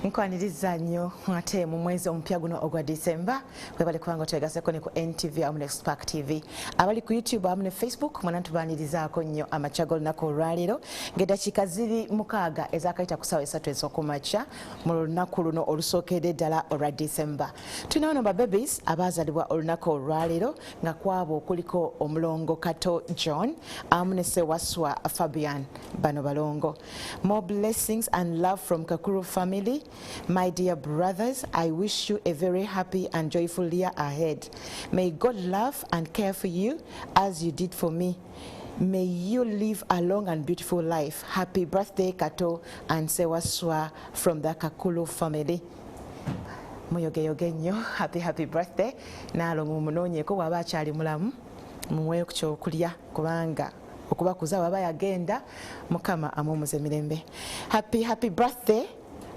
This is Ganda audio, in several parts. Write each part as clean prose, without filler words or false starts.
Nkwaniriza nnyo ate mu mwezi omupya guno ogwa December kwebale kubanga twegaseko ne ku NTV amu ne Spark TV abali ku YouTube amu ne Facebook mwana tubanirizaako nnyo amachago lunaku olwaleero ng'eddakiika ziri 6 ezakayita ku ssaawa 3 ez'okumakya mu lunaku luno olusookedde ddala olwa December. Tulina wano ba babies abaazalibwa olunaku olwaleero nga kwabo kuliko omulongo Kato John amu ne Sewaswa Fabian bano balongo. More blessings and love from Kakuru family. My dear brothers, I wish you a very happy and joyful year ahead. May God love and care for you as you did for me. May you live a long and beautiful life. Happy birthday, Kato and Sewaswa from the Kakulu family. Muyogeyoge nnyo, happy birthday. Naalo mumunoonyeeko waba akyali mulamu mumuweeyo ku kyokulya kubanga okubakuza waba yagenda Mukama amumuze mirembe. Happy birthday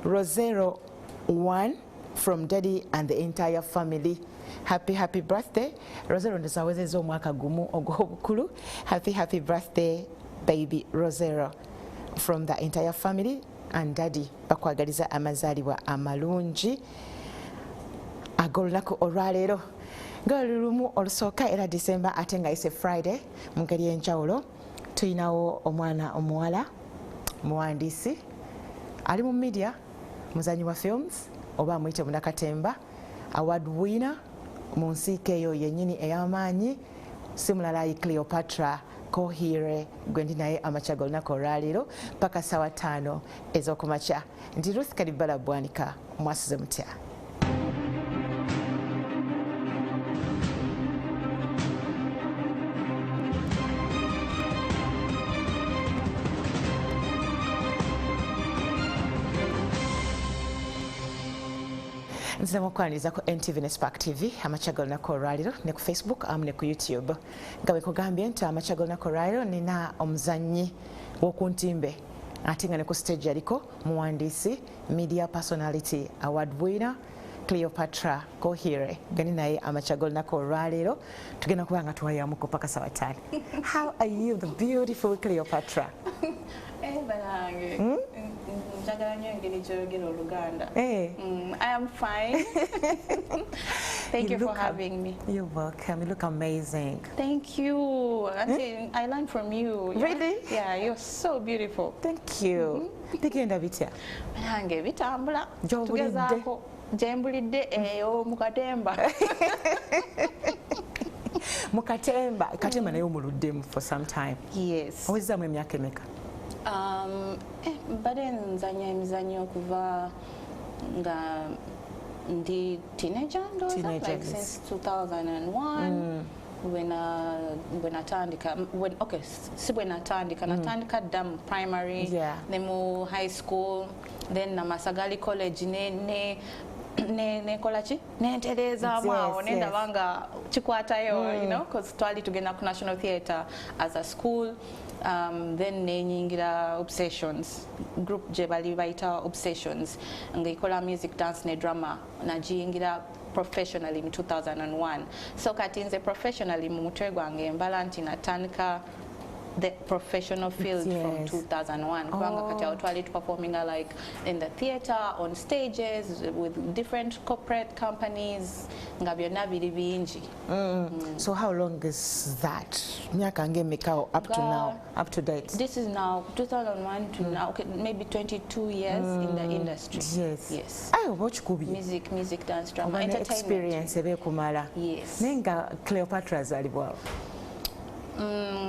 Rosero 1 from Daddy and the entire family. Happy birthday Rosero ndizawezeza omwaka gumu ogw'obukulu. Happy birthday baby Rosero from the entire family and Daddy bakwagaliza amazaalibwa amalungi ag'olunaku olwaleero nga lulumu olusooka era December ate nga ise Friday mu ngeri y'enjawulo. Tuyinawo omwana omuwala muwandiisi ali mu media muzanyi wa films oba amuyite Munakatemba award winner mu nsiike eyo yennyini ey'amaanyi si mulala yi Cleopatra KoheiRwe gwe ndi naye amakya g'olunaku olwaleero paka ssaawa 5 ez'okumakya. Ndi Ruth Kalibala Bwanika Mwasuze Mutya. Nze mukwaniriza ku NTV ne Spark TV amakya g'olunaku olwaleero ne ku Facebook amu ne ku YouTube. Nga bwe kugambye nti amakya g'olunaku olwaleero nina omuzannyi w'okuntimbe ate nga ne ku stage yaliko muwandiisi media personality award winner Cleopatra KoheiRwe gani naye amakya g'olunaku olwaleero tugenda kuba nga tuwayamuko paka ssaawa 5. How are you, the beautiful Cleopatra? I am fine. Thank you for having me. You're welcome. You look amazing. Thank you. I learned from you. Really? Yeah, you're so beautiful. Thank you. Bigenda bitya? Nange bitambula. Gy'obulidde? Gyembulidde eyo mu Katemba. Mu Katemba. Katemba naye omuluddemu for some time. Yes. Owezzaamu emyaka emeka? Mbadde nzanya emizannyo okuva nga ndi teenager like since 2001 when natandika natandika dda mu primary ne mu high school then Namasagali college nekola ki nentereezaamu awo nendaba nga kikwatayo you know because twali tugenda ku National Theatre as a school. Then nenyingira Obsessions group gye bali bayita Obsessions nga ikola music dance ne drama nagiyingira professionally in 2001. So kati nze professionally mu mutwe gwange mbala nti natandika the professional field from 2001 kubanga kati awo twali performing like in the theatre on stages with different corporate companies nga byonna biri bingi. So how long is that? Myaka ng'emeka up to now, up to date? This is now 2001 to now, okay, maybe 22 years in the industry. Yes. Ayo bokikubi. Music, dance, drama, entertainment. Experience ebe kumala. Yes. Nenga Cleopatra azalibwa.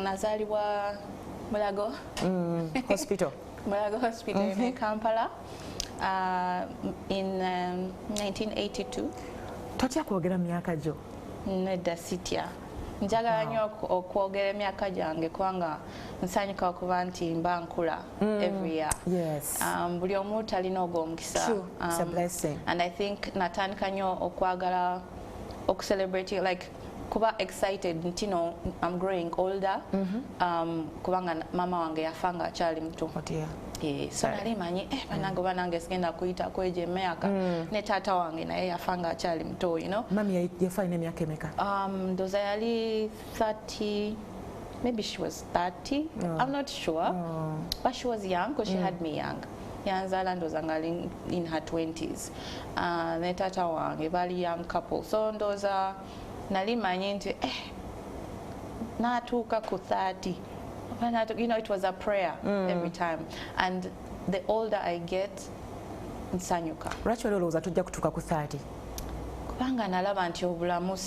Nazalibwa Mulago Hospital. Mulago Hospital in Kampala in 1982. Totya kwogera myaka gyo? Nedda sitya. Njagala nnyo okwogera emyaka gyange kubanga nsanyuka okuba nti mba nkula every year. Yes. Buli omu talina ogwo omukisa. True. It's a blessing. And I think natandika nnyo okwagala okucelebrate like kuba excited nti no I'm growing older kubanga mama wange yafanga akyali muto. So nali manyi banange sigenda kuyitako egyo emyaka ne taata wange naye yafanga akyali muto, you know. Mami yafalina emyaka emeka? Ndoza yali 30, maybe she was 30. I'm not sure, but she was young because she had me young. yanzaala ndooza ngali in her 20s. Ne taata wange bali young couple, so ndooza nali manyi nti naatuuka ku 30. You know, it was a prayer every time, and the older I get, nsanyuka. Lwaki olowooza tujja kutuuka ku 30? Kubanga nalaba nti obulamu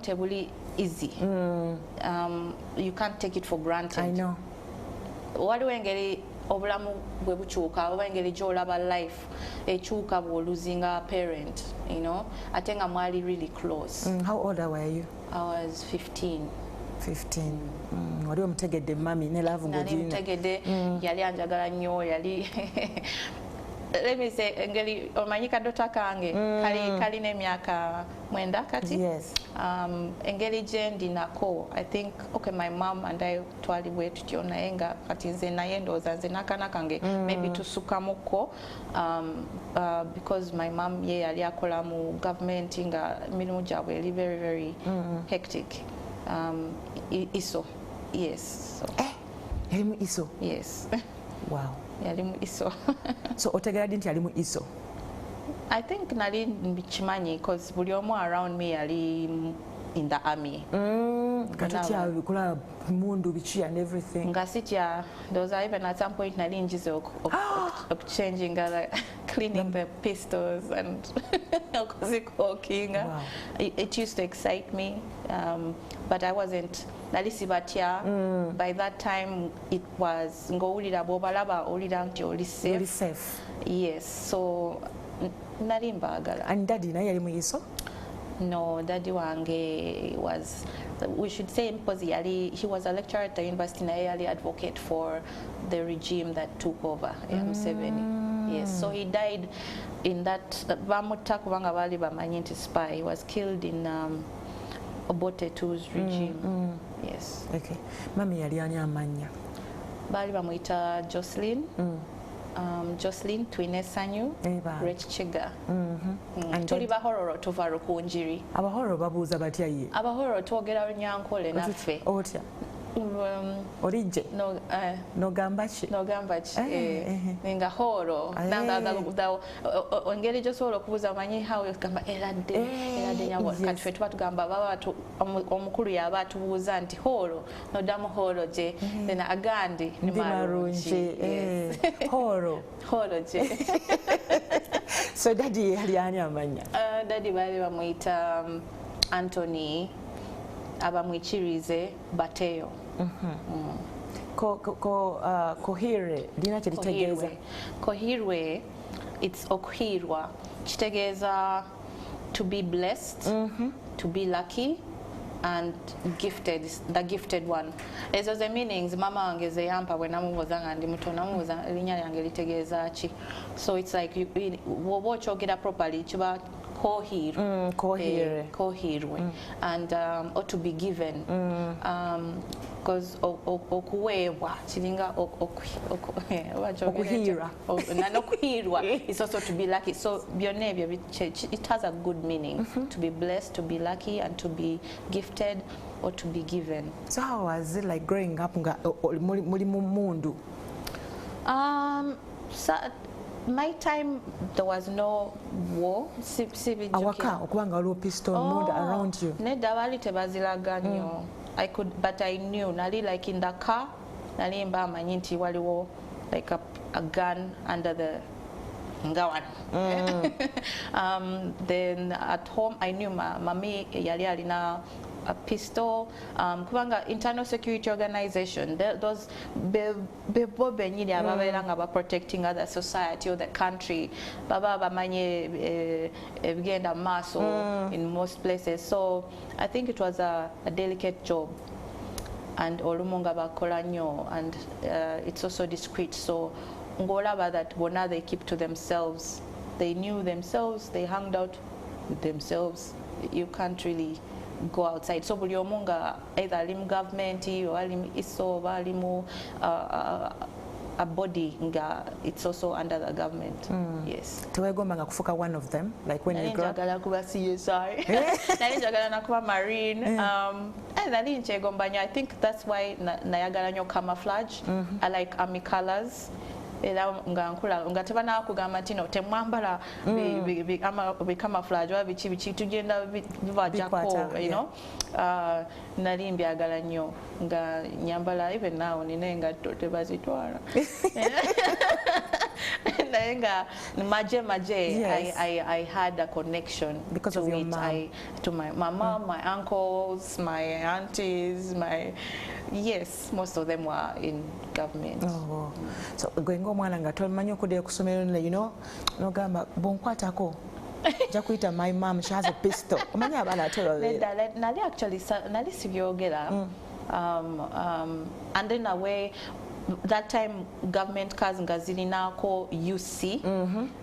tebuli easy. You can't take it for granted. I know. Waliwo engeri obulamu bwe bukyuka, oba engeri gy'olaba life ekyuka bw'oluzinga parent, you know, ate nga mwali really close. How old were you? I was 15. 15. Wali omutegedde mami ne love ng'ogirina? Nali mutegedde, yali anjagala nnyo, yali let me say, engeri omanyi kadota kange kali n'emyaka 9 kati. Yes. Engeri gye ndinako, I think, okay, my mom and I twali bwe tutyo naye nga kati nze naye ndowooza nze n'akaana kange maybe tusukamuko, because my mom ye yali akola mu government nga emirimu gyabwe eri very very hectic. ISO, yes. So. Yali mu ISO? Yes. Wow. Yali mu ISO. So otegera ddi nti yali mu ISO? I think nali mbikimanyi because buli omu around me yali in the army. Katotya bikola mundu biki and everything. Nga sitya, ndowooza even at some point nali njize changing, cleaning the pistols and okuzikoking. Wow. It used to excite me, but I wasn't. Nali sibatya. By that time it was ng'owulira bw'obalaba owulira nti oli safe. Yes, so nali mbaagala. And daddy naye yali mu ISO? No, daddy wange was, we should say, because he was a lecturer at the university, naye yali advocate for the regime that took over, Museveni. Yes, so he died in that, bamutta kubanga bali bamanyi nti spy. He was killed in Obote II's regime. Yes. Okay. Mami yali ani amannya? Bali bamuyita Jocelyn. Jocelyn Twine Sanyu, Rechchiga. Tuli bahororo tuva Rukunjiri. Abahororo babuuza batya ye? Abahororo twogera Runyankole naffe. Otya? Olijje? Nogamba ki? Nogamba ki? Nga horo. Engeri gy'osobola okubuuza omanyi how gamba eradde nyabo. Kati ffe tuba tugamba baba omukulu yaba atubuuza nti horo noddamu horo gye. Then agandi ni marungi. Horo. Horo gye. So daddy yali ani amannya? Daddy baali bamuyita Anthony, abamwikirize Bateyo. Kohirwe lina kye litegeeza? Kohirwe, it's okuhirwa, kitegeeza to be blessed, to be lucky and gifted, the gifted one. Ezo ze meanings mama wange ze yampa bwe namubuuza nga ndi muto, namubuuza erinnya lyange litegeeza ki. So it's like woba okyogera properly kiba kohirwe. Kohirwe. And or to be given. Because okuweebwa kiringa okuhirwa. Okuhirwa is also to be lucky. So byonna ebyo it has a good meaning. To be blessed, to be lucky and to be gifted or to be given. So how was it like growing up nga muli mu mundu? My time there was no war. Awaka okubanga waliwo pistol munda around you. Nedda baali tebazilaga nnyo. I could, but I knew nali like in the car nali mba amanyi nti waliwo like a gun under the ngawan. Then at home I knew mami yali alina a pistol. Kubanga internal security organization, those bebo benyini ababeera nga protecting other society or the country, baba bamanye ebigenda maaso in most places. So I think it was a delicate job, and olumu nga bakola nnyo, and it's also discreet. So ngolaba that bona they keep to themselves, they knew themselves, they hung out with themselves. You can't really go outside. So buli omu nga either ali mu government or ali mu ISO or ali mu a body nga it's also under the government. Yes. Tewegombanga kufuka one of them, like when you grow up? Njagala kuba CSI. Nali njagala nakuba Marine. nali nkyegomba. I think that's why nayagala nnyo camouflage. I like army colors. Era nga nkula nga tebana kugamba nti no temwambala bi camouflage wa biki tugenda bivajako, you know. Nali mbyagala nnyo nga nyambala even now nina engatto tebazitwala. Yes. I had a connection because to of your it. mom. To my mom, my uncles, my aunties, yes, most of them were in government. Oh. So going omwana nga tomanyi okudde ku ssomero, you know, nogamba bonkwatako ja kuyita my mom, she has a pistol. Omanyi abaana atero nali actually nali sibyogera. And in a way, that time government cars nga zirinako UC,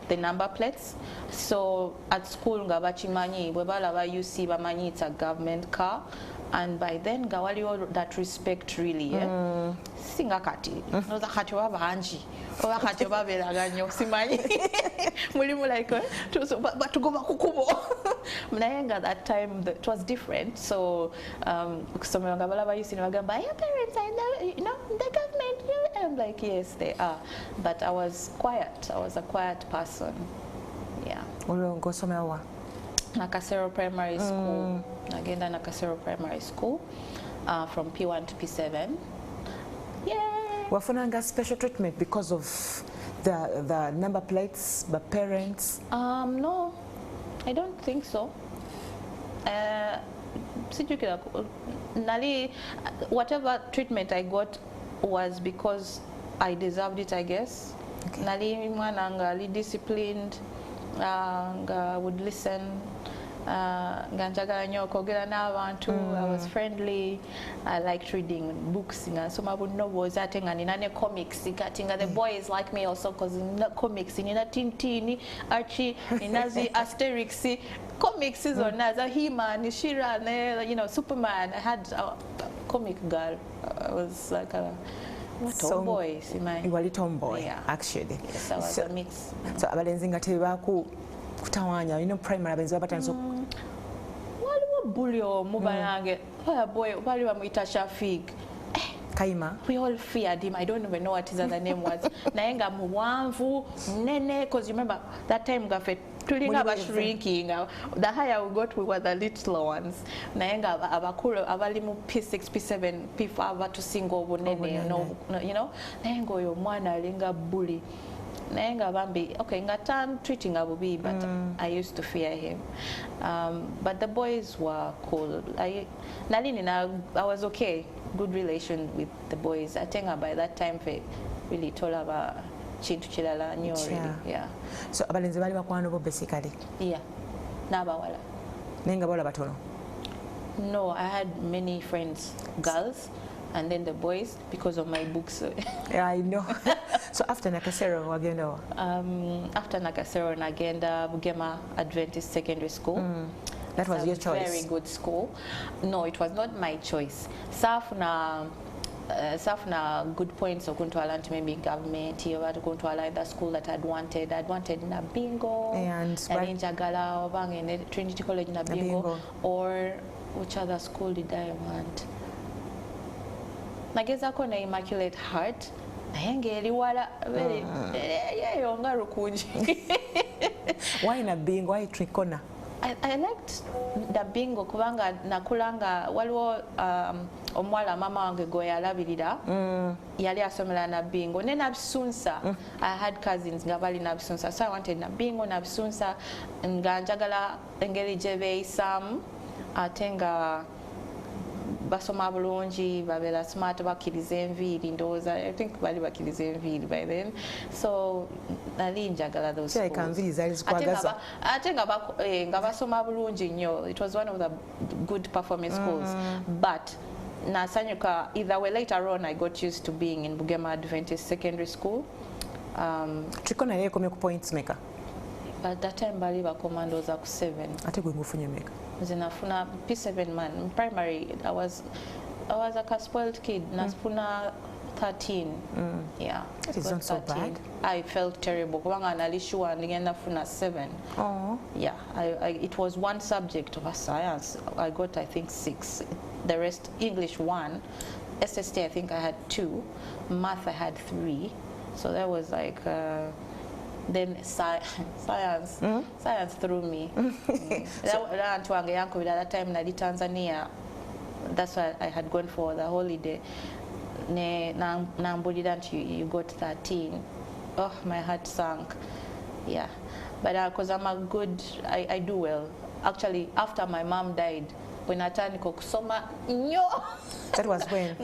the number plates. So at school nga bachimanyi bwe balaba UC bamanyi it's a government car. And by then nga waliwo that respect really, singa kati noza kati oba bangi oba kati oba beeraga nnyo simanyi mulimu like batugoba kukubo naye nga that time it was different. So kusomera nga balaba yusi ne bagamba your parents are you know the government. I'm like yes they are, but I was quiet. I was a quiet person. Yeah. Ng'osomera wa? Nakasero Primary School. Nagenda Nakasero Primary School from P1 to P7. Yeah. Wafunanga special treatment because of the number plates, the parents? No, I don't think so. Whatever treatment I got was because I deserved it, I guess. Okay. Nali mwana nga disciplined, would listen. Ganjagala nnyo okwogera n'abantu. I was friendly. I liked reading books. Nsoma novels ate nga nina ne comics kati nga the boys like me also because nina comics nina Tintin, Archie, nina zi Asterix comics zonna za He-Man, She-Ra, you know, Superman. I had a comic girl. I was like a tomboy. You were a tomboy, yeah. Actually. Yes, I was a mix. So abalenzi nga tebaku kutawanya, you know, primary abalenzi babatandise waliwo bully mubalange boy bali bamuyita Shafik Kaima. We all feared him. I don't even know what his other name was. Naye nga muwanvu nene, because remember that time gafe tulinga shrinking. The higher we got, we were the little ones. Naye nga abakulu abali mu P6, P7, P5 batusinga obunene, you know. Naye nga oyo omwana alinga bully. Naye nga bambi okay nga treating abubi, but I used to fear him. But the boys were cool. I was okay. Good relation with the boys. I think by that time really told about chintu chilala nyo really. Yeah. So abalenzi bali bakwano bo basically. Yeah. N'abawala. Nenga bawala batono. No, I had many friends, girls, and then the boys because of my books. Yeah, I know. So after Nakasero wagenda wa? After Nakasero nagenda Bugema Adventist Secondary School. That was your choice? Very good school. No, it was not my choice. Safuna good points okuntwala nti maybe government oba tukuntwala the school that I'd wanted. I'd wanted Nabingo and Njagala obange in Trinity College Nabingo, or which other school did I want? Nagezako na Immaculate Heart. Naye wala very nga rukunji. Why Nabingo? Why Trikona? I liked Nabingo kubanga nakulanga waliwo omwala mama wange gwe yalabirira yali asomera Nabingo ne Nabisunsa. I had cousins nga bali Nabisunsa, so I wanted Nabingo, Nabisunsa, nga njagala engeri gye beeyisamu ate nga basoma bulungi babeera smart bakkiriza enviiri ndowooza. I think bali bakkiriza enviiri by then, so nali njagala those schools. Ate nga basoma bulungi nnyo. It was one of the good performing schools, but nasanyuka either way. Later on I got used to being in Bugema Adventist Secondary School. Trikona naye komye ku points maker? But that time bali bakomando za ku 7. Ate gwe ngufunye meka? Zinafuna P7 man. Primary I was like a spoiled kid. Nafuna 13. Yeah. That is not so bad. I felt terrible. Kubanga nalishuwa nigenda funa 7. Oh. Yeah. It was one subject of science. I got I think 6. the rest English 1, SST I think I had 2, math I had 3, so that was like then science threw me. That time nali Tanzania, that's why I had gone for the holiday. You got 13. Oh, my heart sank. Yeah, but because I'm a good, I do well. Actually, after my mom died, when I turned kusoma, that was when?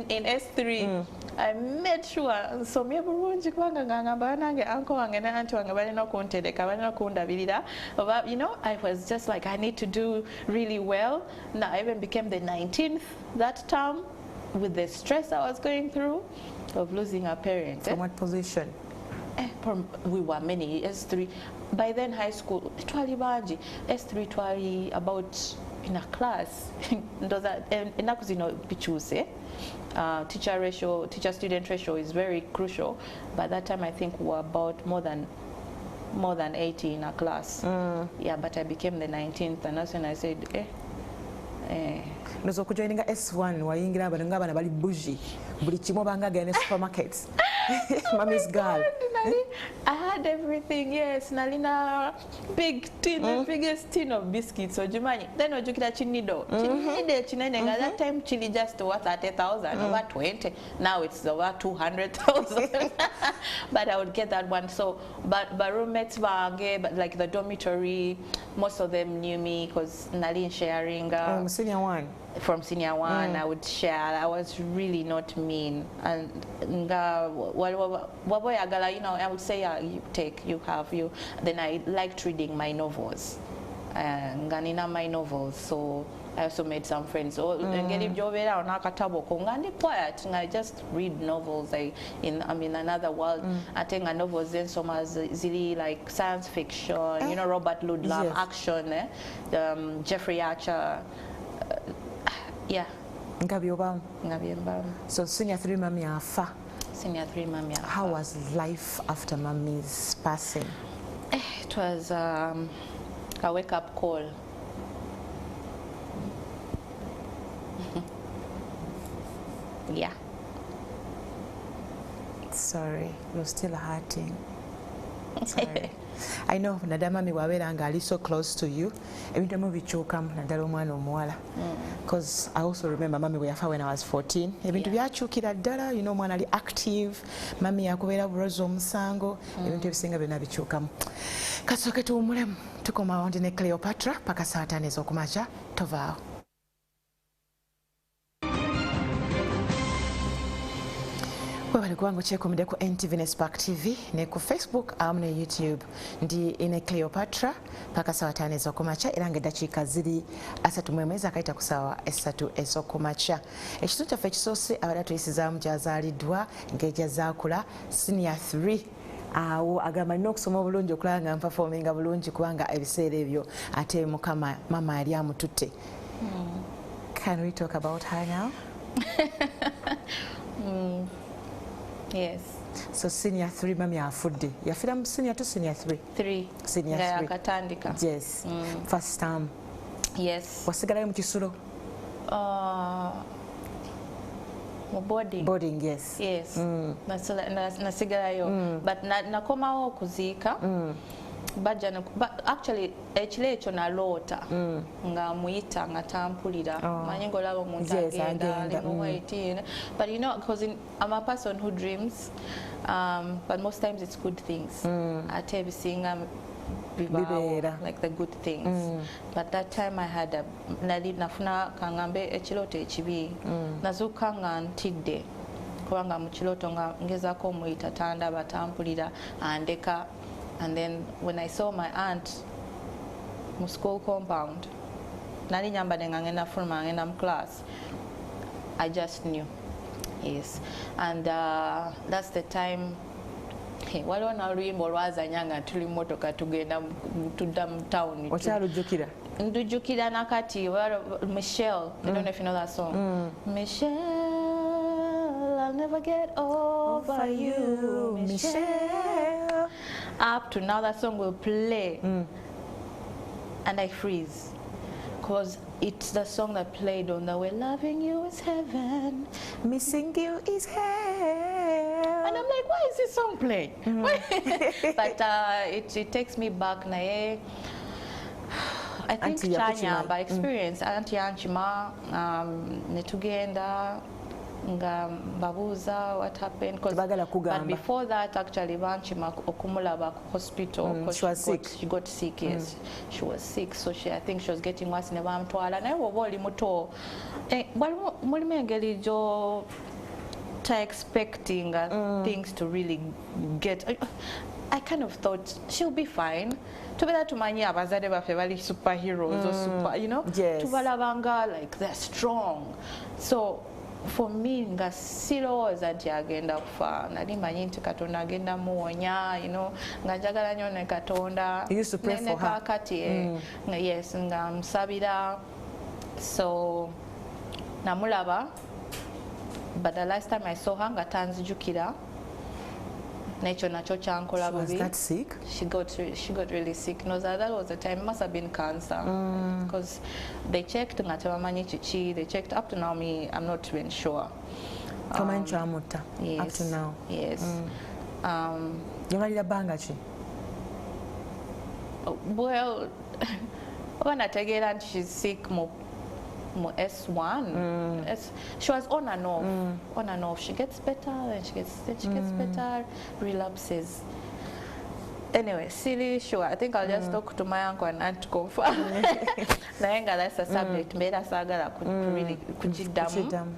In S3. I made sure so me bulungi kubanga ngamba nange uncle wange ne auntie wange balina kuntereka balina kundabirira. You know, I was just like, I need to do really well. Now I even became the 19th that term with the stress I was going through of losing a parent. From what position? We were many. S3 by then high school twali banji. S3 twali about in a class enaku zino bichuse. Teacher student ratio is very crucial. By that time I think we were about more than 80 in a class. Yeah, but I became the 19th, and that's when I said Nozo kujoininga S1 wayingira abana bali bougie buli kimu bangagenda supermarkets. Mommy's girl. I had everything, yes. Nalina big tin, biggest tin of biscuits. So Jumani, then ojukira chinido. Chinide chinenga. That time chili just worth 30,000, over 20. Now it's over 200,000. But I would get that one. So, but roommates but like the dormitory, most of them knew me because Nalin sharing. Senior 1. From senior 1, I would share. I was really not mean, and you know, I would say, you have. Then I liked reading my novels, Ganina my novels. So I also made some friends. So quiet. I just read novels. I'm in another world. I think a novels then some as like science fiction. You know, Robert Ludlum, yes. Action. Jeffrey Archer. Yeah. So senior 3 mommy afa. Senior 3 mommy afa. How was life after mommy's passing? It was a wake-up call. Yeah. Sorry, you're still hurting. Sorry. I know Nadamami wawera ngali so close to you. Ebintu mu bichuka nadalo mwana omuwala. Because I also remember mami we yafa when I was 14. Ebintu byachukira ddala, you know mwana ali active. Mami yakubera burozo omusango. Ebintu ebisinga byonna bichukamu. Kasoke tuwumulemu. Tukoma wandi ne Cleopatra paka saa 5 ez'okumakya tovaawo. Webale kuwango chekomide ku NTV ne Spark TV ne ku Facebook awamu ne YouTube ndi ine Cleopatra paka saa 5 ez'okumakya era ng'eddakiika ziri 3 mwezi akayita ku saa 3 ez'okumakya. Ekitundu kyaffe ekisoose abadde tuyisizaamu gy'azaaliddwa ng'egyazaakula senior 3 awo agamba nina okusoma obulungi okulaba nga mpafominga bulungi kubanga ebiseera ebyo ate mukama mama yali amututte. Can we talk about her now? Yes. So senior 3 mami afudde. Yafira mu senior 2 senior 3? 3. Senior 3. Akatandika. Yes. First time. Yes. Wasigalayo mu kisulo? Boarding. Boarding, yes. Yes. Nasigalayo. But nakomawo okuziika. Actually ekiro ekyo naloota nga muyita nga tampulira manyi ng'olaba omuntu agenda ali mu waiting. But you know, because I'm a person who dreams, but most times it's good things. Ate ebisinga bibaawo, like the good things. But that time I had nafuna kangambe ekirooto ekibi. Nazuuka nga ntidde kubanga mu kirooto nga ngezaako omuyita tandaba tampulira andeka. And then when I saw my aunt mu school compound, nali nyambadde nga ngenda fuluma ngenda mu class, I just knew. Yes. And that's the time waliwo n'oluyimba olwazanya nga tuli mmotoka tugenda tudda mu town. Okyalujjukira? Ndujjukira nakati. Michelle, I don't know if you know that song. Michelle, I'll never get over you, Michelle. Up to now that song will play and I freeze. because it's the song that played on the way. Loving you is heaven, missing you is hell. And I'm like, why is this song playing? But it takes me back. I think Chanya, by experience, Auntie Anchima, netugenda, babuza what happened. But before that, actually, Banchima okumulaba hospital. She got sick. Yes, she was sick. So I think she was getting worse. Never mtwala. Na iwo boli muto. Mulimu engeli jo ta expecting things to really get. I kind of thought she'll be fine. Tubela tumanya abazade bafe bali superheroes or super, you know. Yes. Tubalabanga like they're strong. So for me, nga sirowooza nti agenda kufa. Nali manyi nti Katonda agenda muwonya, you know. Nga njagala nnyo ne Katonda. You used to pray for her. Yes, nga musabira. So namulaba. But the last time I saw her, nga tanzijukira. She was that sick? She got really sick. No, that was the time. It must have been cancer. Because they checked, they checked up to now. I'm not even sure. Yes. Up to now. Yes. Well, when I take it and she's sick, S1. She was on and off. On and off. She gets better, then she gets better, relapses. Anyway, silly sure. I think I'll just talk to my uncle and aunt to confirm. That's a subject. Mera saga really kujidamu.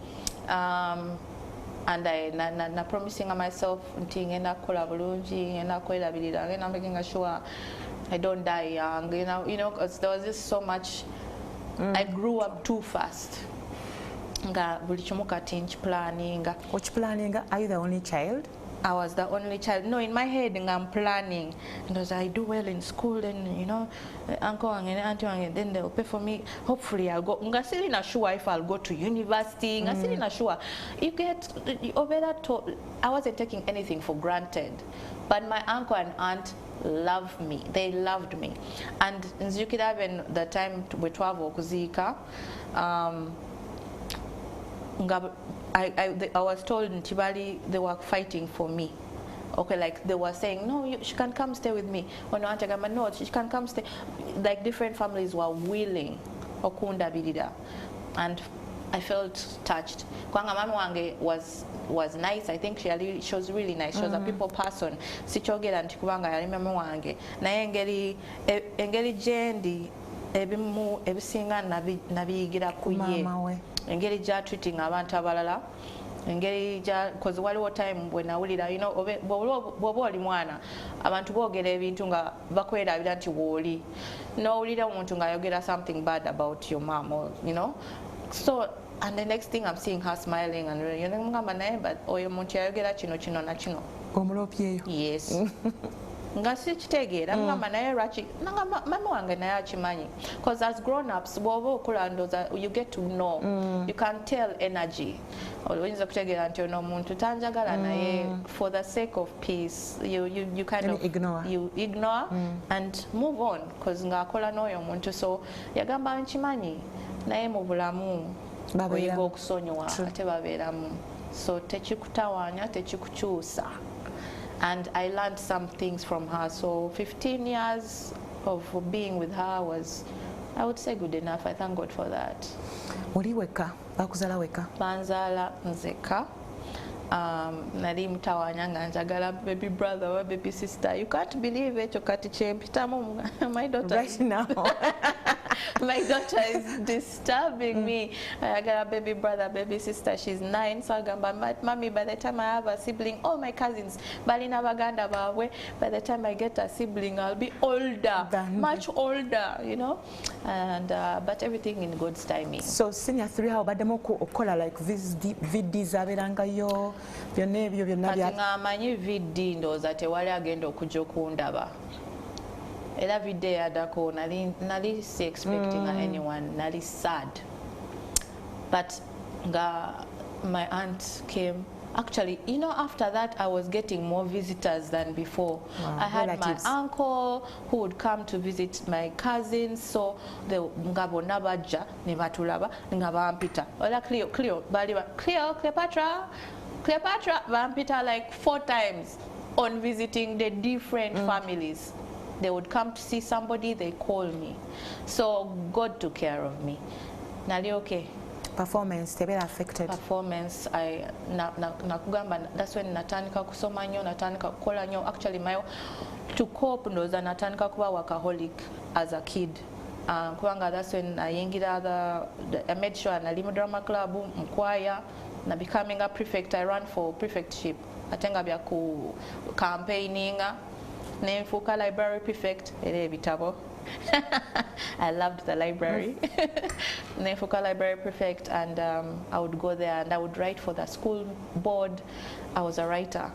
And I promising myself ngenda kola bulungi, ngenda kwelabirira, ngenda making sure I don't die young. You know, because there was just so much. I grew up too fast. Which planning? Are you the only child? I was the only child. No, in my head, I'm planning. And as I do well in school, and you know, uncle and auntie, and then they'll pay for me. Hopefully, I'll go. I'm still not sure if I'll go to university. I'm still not sure. You get over that. I wasn't taking anything for granted. But my uncle and aunt loved me. They loved me. And Nzukira, when the time we travel kuzika, I was told in Tibali they were fighting for me. Okay, like they were saying, no, she can come stay with me. When no, she can come stay. Like different families were willing. Okunda bidida, and I felt touched. Kwanga mama wange was nice. I think she was really nice. She was a people person. Sichogera nti kubanga yali mama wange. Naye engeri jendi ebisinga nabiyigira kuye. Engeri ja treating abantu abalala. Engeri ja because waliwo time when nawulira, you know, bwoba oli mwana abantu boogera ebintu nga bakwerabira nti wooli. Nowulira omuntu nga ayogera something bad about your mom, or you know. So and the next thing I'm seeing her smiling and you know, but oyo muntu yayogera kino na kino. Omulopyeyo. Yes. Nga sichitegeera ngamba naye lwaki mama wange naye akimanyi, because as grown-ups bw'oba okula ndooza you get to know, you can tell energy. Oyinza kutegeera nti ono omuntu tanjagala naye for the sake of peace you kind of ignore and move on, because ng'akola n'oyo omuntu. So yagamba nkimanyi naye mu bulamu oyiga okusonyiwa ate babeeramu, so tekikutawaanya tekikukyusa. And I learned some things from her. So 15 years of being with her was, I would say, good enough. I thank God for that. Oli weka? Bakuzala weka? Banzala nzeka. Nali mutawanya nga njagala baby brother or baby sister. You can't believe it. My daughter. Right now. My daughter is disturbing me. I got a baby brother, baby sister. She's 9. So I go, mommy, by the time I have a sibling, all my cousins, by the time I get a sibling, I'll be older, much older, you know. And but everything in God's timing. So senior 3 how bademo okola like this VDs aberanga yo byonna ebyo byonna bya nga manyi VD ndoza tewali agenda okujja okundaba. Every day adako nali si expecting anyone, nali sad. But my aunt came Actually, you know, after that, I was getting more visitors than before. Wow, I had relatives. my uncle who would come to visit my cousins, so the ngabo nabaja nebatulaba ngabampita. Ola Cleo, Cleopatra, vampita like 4 times on visiting the different families. They would come to see somebody, they call me. So God took care of me. Nali okay. Performance tebera affected. Performance, nakugamba, that's when natandika kusoma nnyo, natandika kukola nnyo. Actually, to cope ndoza natandika kuba workaholic as a kid. Kubanga that's when I made sure I live drama club, mkwaya, na becoming a prefect. I ran for prefectship. Atenga bya ku campaigning, nenfuka library prefect, ere bitabo. I loved the library. Nenfuka library prefect, and I would go there and I would write for the school board. I was a writer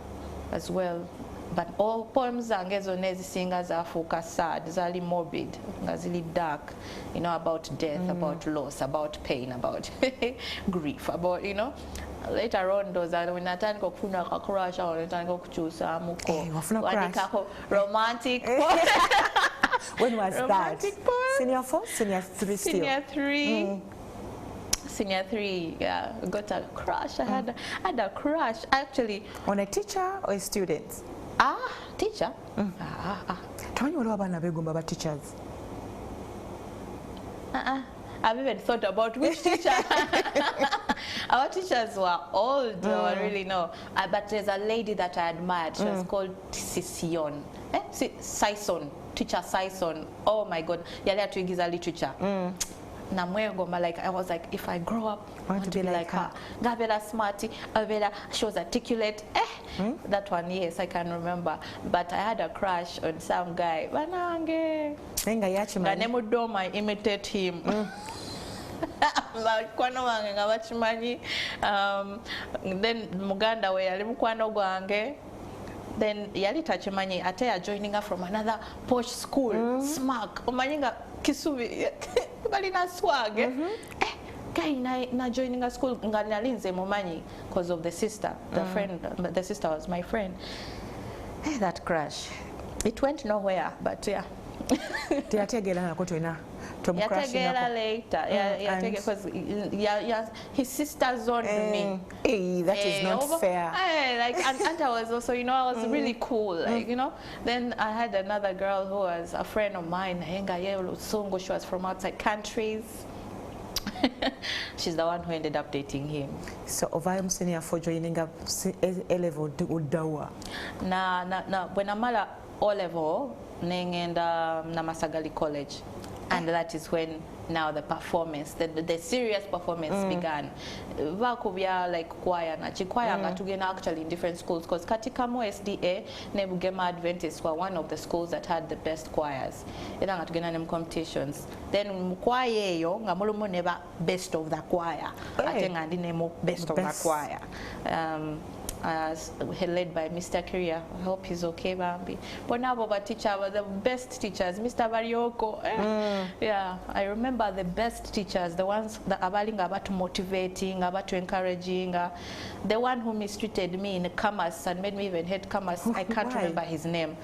as well. But all poems zangezo nezi singers afuka sad, zali morbid, ngazili dark, you know, about death, about loss, about pain, about grief, about, you know. Later on, those are when natandika okufuna ka crush or natandika okukyusa muko. Wandikako romantic. When was romantic that? Poem? Senior 4, senior 3 still? Senior 3. Senior 3, yeah, got a crush. I had a crush actually. On a teacher or a student? Teacher. Tell me what about abegumba teachers. I've even thought about which teacher. Our teachers were old, I really know. But there's a lady that I admired. She was called Sison. Sison. Teacher Sison. Oh my God. Yali atuigiza literature. Like I was like, if I grow up, I want to be like her. Gavela smarty, she was articulate. That one, yes, I can remember. But I had a crush on some guy. Banange. Ganemu I imitate him. Then Muganda we yali mukwano gwange. Then yali tachimanyi ate joining her from another posh school. Smack. Omanyinga Kisubi. Balina swag. Guy na joining a school nganalinze mumanyi because of the sister. The sister was my friend. That crush. It went nowhere, but yeah. Yategera later. Because his sister zoned me. Hey, that is not fair. And I was also, you know, I was really cool, like, you know. Then I had another girl who was a friend of mine. She was from outside countries. She's the one who ended up dating him. So, ovayum senior for joining up A level udawa. When I'm at O level, nengenda Namasagali College. And that is when now the performance, the serious performance began. Vakubya like choir na chikwaya ngatugena actually in different schools because katika SDA Nebugema Adventists were one of the schools that had the best choirs. Era ngatugena nem competitions. Then mukwaye yo ngamulumo neba best of the choir. Ate ngandi nemo best of the choir. Led by Mr. Korea. I hope he's okay, Bambi. But now our teacher was the best teachers, Mr. Barioko. Yeah, I remember the best teachers, the ones that about motivating, about encouraging. The one who mistreated me in commerce and made me even hate commerce. I can't remember his name.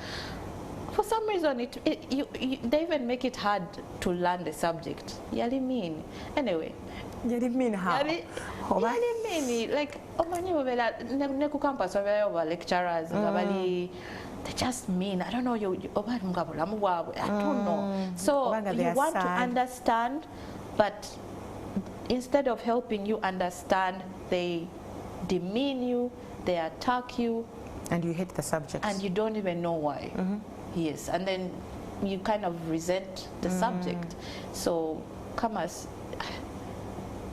For some reason, they even make it hard to learn the subject. Yali mean. Anyway. Yali mean how? Yali mean like neku campus over lecturers they just mean. I don't know I don't know. So you want to understand, but instead of helping you understand, they demean you, they attack you, and you hate the subject, and you don't even know why. Yes, and then you kind of resent the subject. So commerce.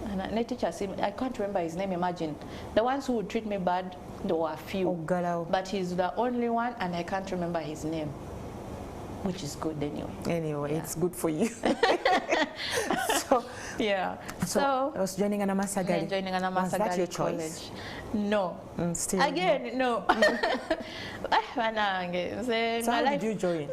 And the teacher, I can't remember his name, imagine. The ones who would treat me bad, there were a few. But he's the only one, and I can't remember his name. Which is good anyway. It's good for you. So, yeah. So I was joining Namasagali. Was that your choice? No. Still again, no. So how did you join?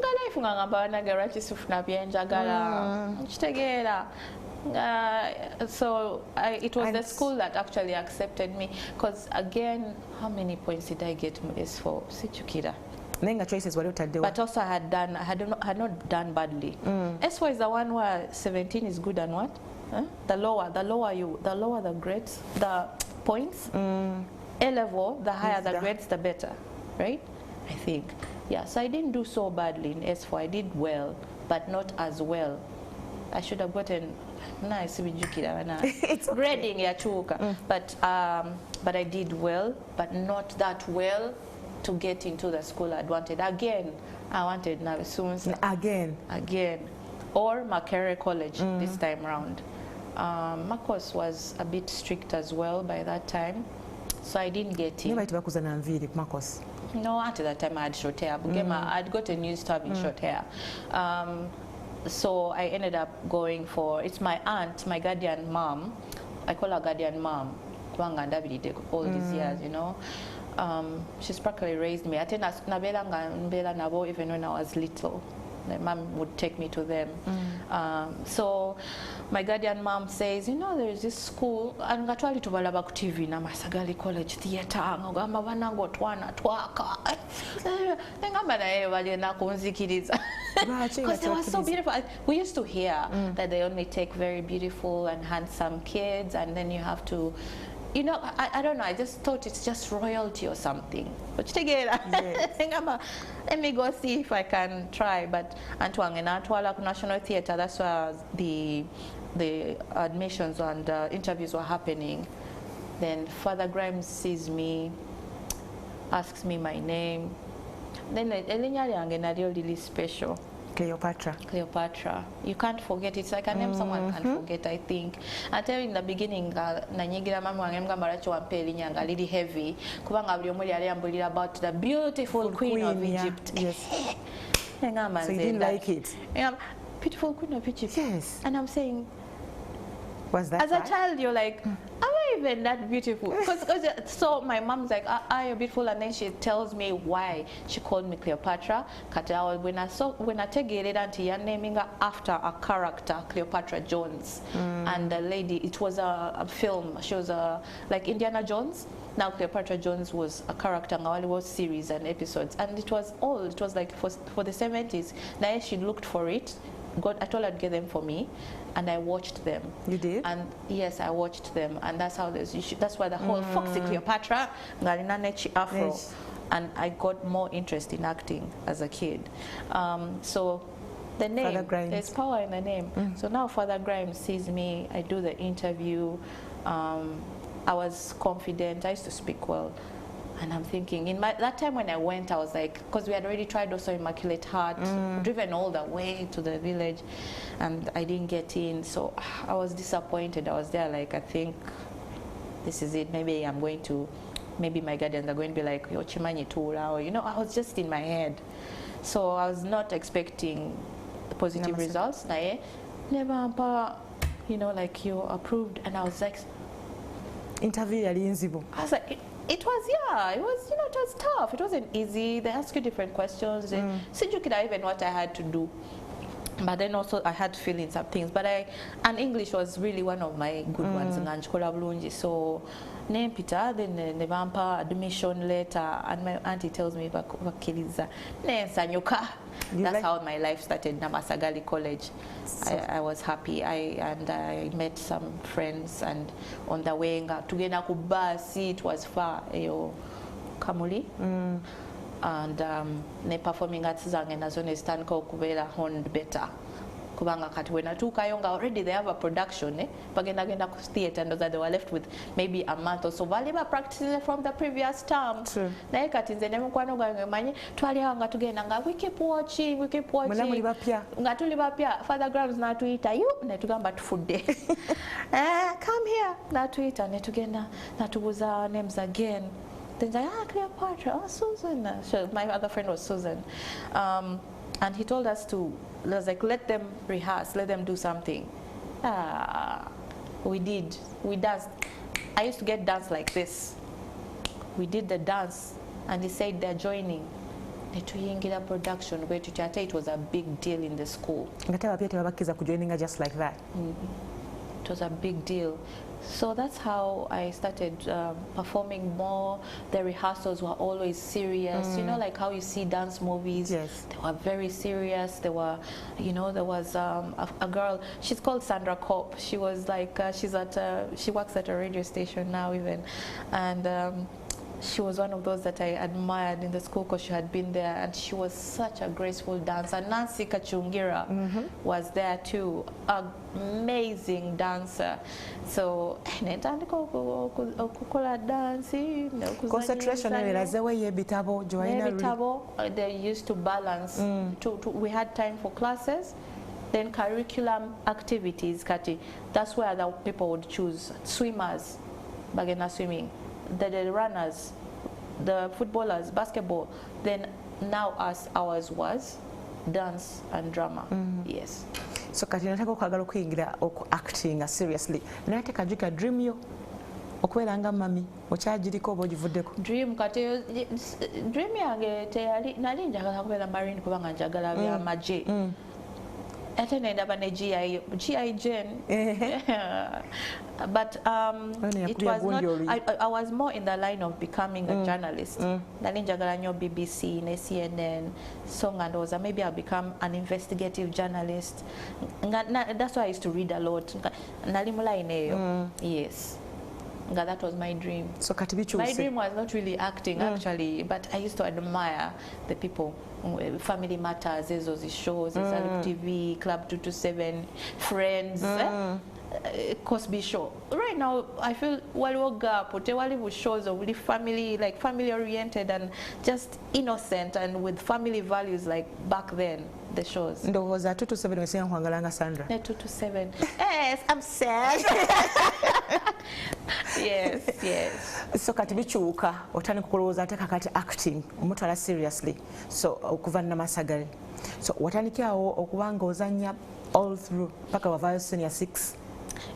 So it was the school that actually accepted me, because again, how many points did I get in S4? Sichukira. Choices were but also I had not done badly. S4 is the one where 17 is good and what? The lower the grades, the points. A level, the higher the grades, the better, right? I think. Yeah, so I didn't do so badly in S4. I did well, but not as well. I should have gotten nice grading yachuka. But I did well, but not that well to get into the school I'd wanted. Again, I wanted Navisunsa. Again. Or Makerere College this time round. My course was a bit strict as well by that time, so I didn't get in. No, until that time I had short hair. I'd gotten used to having short hair. So I ended up going for, it's my aunt, my guardian mom. I call her guardian mom. All these years, you know. She's practically raised me. I think even when I was little. My mom would take me to them. So my guardian mom says, you know, there is this school, and ngatwali tubalaba ku TV na Masagali College Theatre, ngamba banango twana twaka. Ngamba naye bali na kunzikiriza. Because they were so beautiful. We used to hear that they only take very beautiful and handsome kids, and then you have to, you know, I don't know, I just thought it's just royalty or something. But together, let me go see if I can try. But Antwala National Theatre, that's where the admissions and interviews were happening. Then Father Grimes sees me, asks me my name. Then really special. Cleopatra. You can't forget. It's like a name someone can't forget, I think. I tell you in the beginning, nanyigira mama wange maracho wampeli nyanga really heavy. Kubanga buli omuli yali ambulira about the beautiful queen of Egypt. Yes. So you didn't like it? Yeah, beautiful queen of Egypt. Yes. And I'm saying, was that as a child, you're like, am I even that beautiful? So my mom's like, you're beautiful, and then she tells me why she called me Cleopatra. When I take it, auntie, naming her after a character, Cleopatra Jones, and the lady. It was a film. She was like Indiana Jones. Now Cleopatra Jones was a character in Hollywood series and episodes, and it was old. It was like for the 70s. Now she looked for it. I told her to get them for me, and I watched them. You did? And yes, I watched them, and that's how that's why the whole Foxy Cleopatra, Afro, and I got more interest in acting as a kid. So the name, there's power in the name. So now Father Grimes sees me. I do the interview. I was confident. I used to speak well. And I'm thinking, that time when I went, I was like, because we had already tried also Immaculate Heart, driven all the way to the village, and I didn't get in. So I was disappointed. I was there like, I think this is it. Maybe I'm going to, maybe my guardians are going to be like, Yo Chimanyi Tura, or, you know, I was just in my head. So I was not expecting positive results. Never, you know, like you approved. And I was like, interview I was like, it was, yeah, it was, you know, it was tough. It wasn't easy. They ask you different questions. Sijukira even what I had to do. But then also I had to fill in some things. But and English was really one of my good ones. So name Peter, then the vampa admission letter, and my auntie tells me Bakiliza. That's how my life started in Masagali College. I was happy. I met some friends, and on the way to get a basi, it was far, Kamuli. And performing at Zang and Azone Stanko Kubela honed better. Kubanga Katwena Tukayonga already they have a production, Bagena theatre, and they were left with maybe a month or so. Valuable practicing from the previous term. True. We keep watching, Father Grimes na Twitter, you netugamba food day. Come here, na Twitter, netugenda, natubuza names again. Then I Cleopatra, Susan. So my other friend was Susan. And he told us let them rehearse, let them do something. We did. We danced. I used to get dance like this. We did the dance, and he said they're joining. The Tuyingira production, where it was a big deal in the school. Just like that. it was a big deal. So that's how I started performing more. The rehearsals were always serious. You know, like how you see dance movies. Yes. They were very serious. They were, you know, there was a girl. She's called Sandra Kopp. She was like, she works at a radio station now even, and she was one of those that I admired in the school because she had been there, and she was such a graceful dancer. Nancy Kachungira was there too, amazing dancer. So concentration they used to balance. We had time for classes, then curriculum activities. That's where the people would choose swimmers, bagena swimming. The runners, the footballers, basketball. Then now ours was dance and drama. Yes. So kati nataka okwagala okuyingira acting seriously. Naye tekajika dream yo okubeera nga mami okyagiriko oba ogivuddeko? Dream kati dream yange teyali nali njagala kubeera marine kubanga njagala bya magye. Ate nendaba ne GI Jane. But it was not, I was more in the line of becoming a journalist. Nali njagala nnyo BBC ne CNN, so ngandoza maybe I'll become an investigative journalist. That's why I used to read a lot. Nali mulayine eyo. Yes. That was my dream. So my dream was not really acting actually, but I used to admire the people. Family Matters, those shows, TV, Club 227, Friends, Cosby Show. Right now, I feel waliwo gap, waliwo shows of really family, like family oriented and just innocent and with family values like back then. The shows. Ndowooza 227 wesenya nkwagala Sandra. 227. Yes, I'm sad. Yes, yes. So kati bikyuka otandika okulowooza ate kakati acting omutwala seriously. So okuva Namasagale. So watandikirawo okuba nga ozannya all through paka wavaayo senior 6.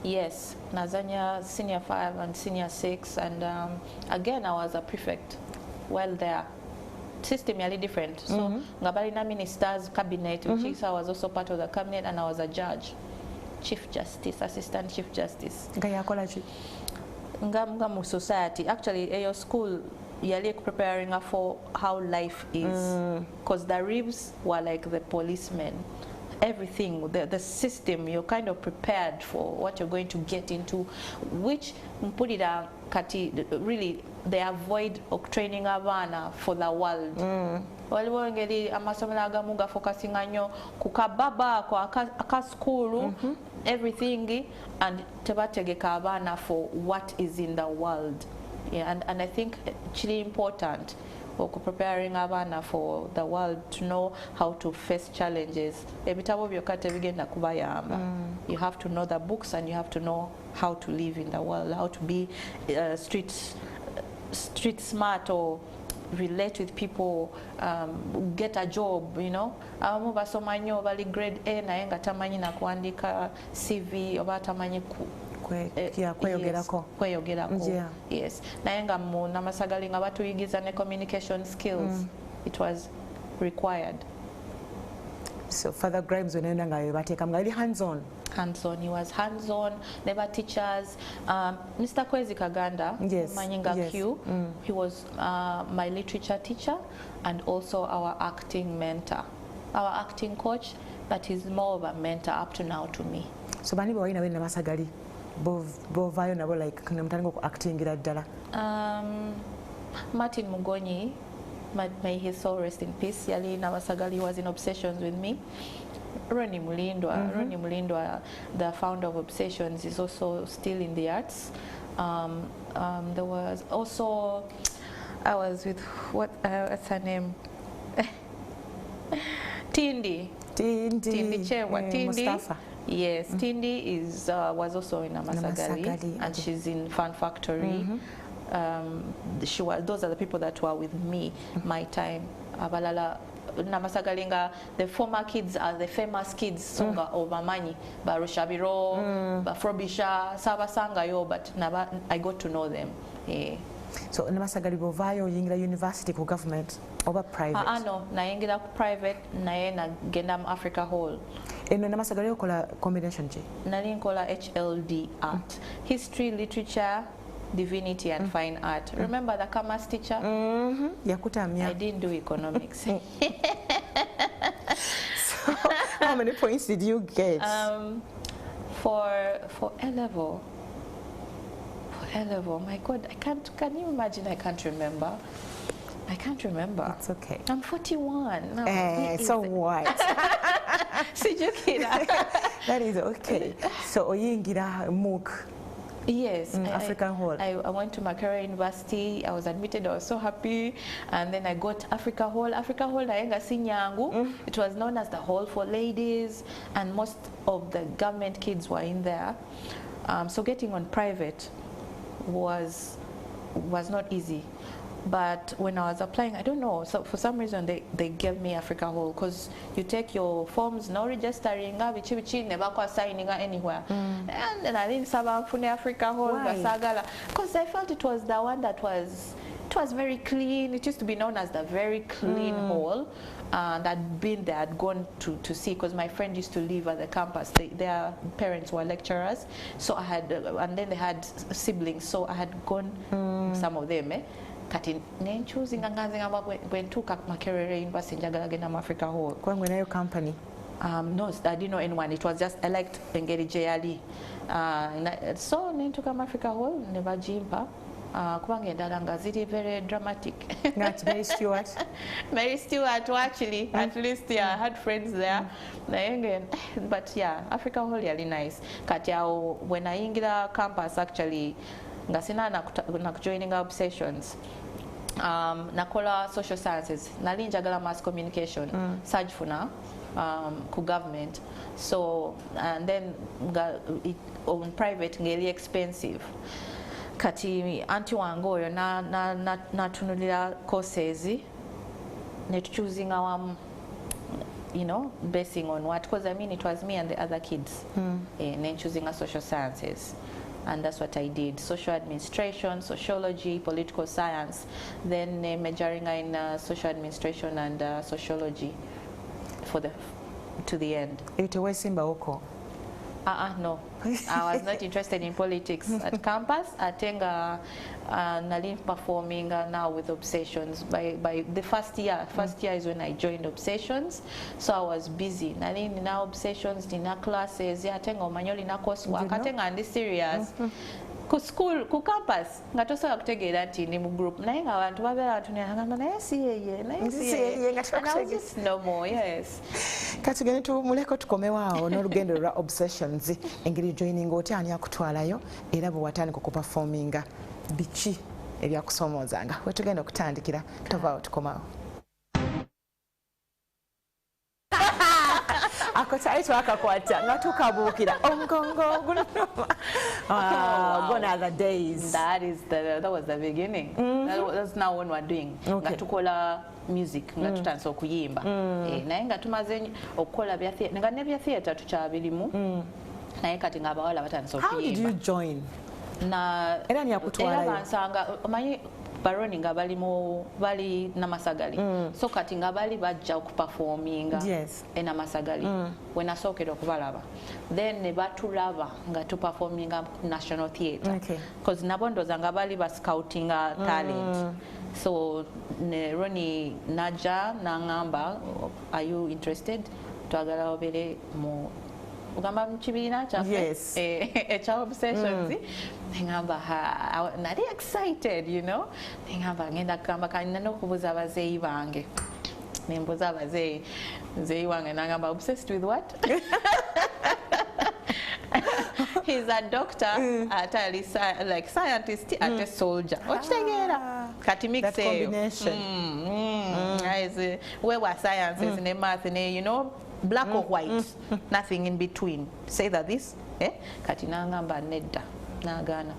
Yes, nazanya senior 5 and senior 6, and again I was a prefect while there. System really different. So ngabalina ministers cabinet, which I was also part of the cabinet, and I was a judge, chief justice, assistant chief justice. Ngayakola chi? Nga mu society. Actually, your school yali preparing her for how life is, because the ribs were like the policemen. Everything, the system, you're kind of prepared for what you're going to get into, which mpulira kati really they avoid training abana for the world. Waliwo ngeri amasomero agamu gafokasinga nnyo ku kababa kwa aka school, everything, and tebategeka abana for what is in the world. Yeah, and I think it's really important preparing abana for the world to know how to face challenges. Ebitabo byokka tebigenda kubayamba. You have to know the books, and you have to know how to live in the world, how to be street smart or relate with people, get a job, you know. Abamu basoma nnyo bali grade A naye nga tamanyi na kuandika CV oba tamanyi kweyogerako. Yes. Naye nga mu Namasagale nga batuyigiza ne communication skills. It was required. So Father Grimes wenenda nga yobateka mga hands-on. Hands-on, he was hands-on. Never teachers. Mr. Kwezi Kaganda, Manyinga Q, he was my literature teacher and also our acting mentor, our acting coach, but he's more of a mentor up to now to me. So bani bawina we Namasagale bovayo nabo like mutandika ku acting ddala? Martin Mugonyi, may his soul rest in peace. Yali Namasagale was in Obsessions with me. Ronnie Mulindwa, the founder of Obsessions, is also still in the arts. There was also, I was with, what's her name? Tindi Chewa. Tindi. Mustafa. Yes, Tindi was also in Namasagale, and she's in Fun Factory. Those are the people that were with me my time. Abalala Namasagalinga, the former kids are the famous kids songa Obamanyi, Barushabiro, Bafrobisha, Sabasanga yo, but I got to know them. Yeah. So Namasagale bovayo yingira university ku government oba private? No, nayengira ku private, naye na genda mu Africa Hall. eno namasagala yokola combination ki nali nkola HLD art history literature divinity and fine art. Remember the commerce teacher? Yakutamya. I didn't do economics. So how many points did you get? For A level. For A level, my God, can you imagine? I can't remember. It's okay. I'm 41. No, so what? That is okay. So oyingira MOOC. Yes, African Hall. I went to Makerere University. I was admitted. I was so happy, and then I got Africa Hall. Africa Hall, nayenga sinyangu. It was known as the hall for ladies, and most of the government kids were in there. So getting on private was not easy. But when I was applying, I don't know, so for some reason they gave me Africa Hall, because you take your forms, no registering, never signing anywhere. And I didn't saba mfune Africa Hall, because I felt it was the one that was very clean. It used to be known as the very clean hall. That had been there, I'd gone to see, because my friend used to live at the campus. Their parents were lecturers, so I had, and then they had siblings, so I had gone, some of them, kati nenchuzinga nganzinga bwentuka Makerere University njagala genda mu Africa Hall. Kwangwe nayo company? No, I didn't know anyone. It was just I liked Engeri Jayali. So nentuka mu Africa Hall never jimpa. Kubanga endala nga ziri very dramatic. Not Mary Stewart? Mary Stewart, actually. At least, yeah, I had friends there. But yeah, Africa Hall really nice. Kati when I ingira campus, actually, nga sina nakujoininga obsessions. Nakola social sciences. Nali njagala mass communication. Sajfuna. Ku government. So, and then on private, really expensive. Kati anti wange oyo natunulira courses ne choosing our, you know, basing on what, because I mean it was me and the other kids then choosing a social sciences, and that's what I did: social administration, sociology, political science, then majoring in social administration and sociology to the end. No, I was not interested in politics at campus. I think Nalin performing now with Obsessions. By the first year is when I joined Obsessions, so I was busy. Nalin now Obsessions, dina classes. I think omanyoli na coursework. I think I'm serious. Ku school, ku campus, ngatosobola kutegeera nti ndi mu group naye nga abantu babeera batunira naye si yeye and I was just no more. Yes. Kati gene tumuleko tukomewaawo n'olugendo lwa Obsessions, engeri joining otya ani akutwalayo era bwe watandika okuperforminga biki ebyakusomoozanga wetugenda okutandikira tovaawo tukomawo. Akotari twakakwata nga tukabuukira omugongo guno. Gone are the days. That was the beginning. That's now when we're doing. Nga tukola music, nga tutandise okuyimba. Naye nga tumaze okukola bya theatre. Nga ne bya theatre tukyabirimu. Naye kati nga abawala batandise okuyimba. How did you join? Era ni akutwalayo. Era bansanga omanyi baroni nga bali namasagali. So kati nga bali bajja okuperforminga enamasagali. When asookera okubalaba. Then ne batulaba nga tuperforminga National Theatre. Because nabo ndooza nga bali scoutinga talent. So Ronnie Naja nangamba, are you interested? Twagala obere mu ugamba mchibina chaffe echa Obsessions. Ngamba nali excited, you know. Ngamba ngenda kugamba kanina n'okubuuza abazeeyi bange. Nembuuza abazeeyi, muzeeyi wange nangamba obsessed with what? He's a doctor, like scientist, at a soldier. Okitegeera kati mix eyo. We were sciences ne math ne, you know, black or white, nothing in between. Say that this, kati nangamba nedda nagana.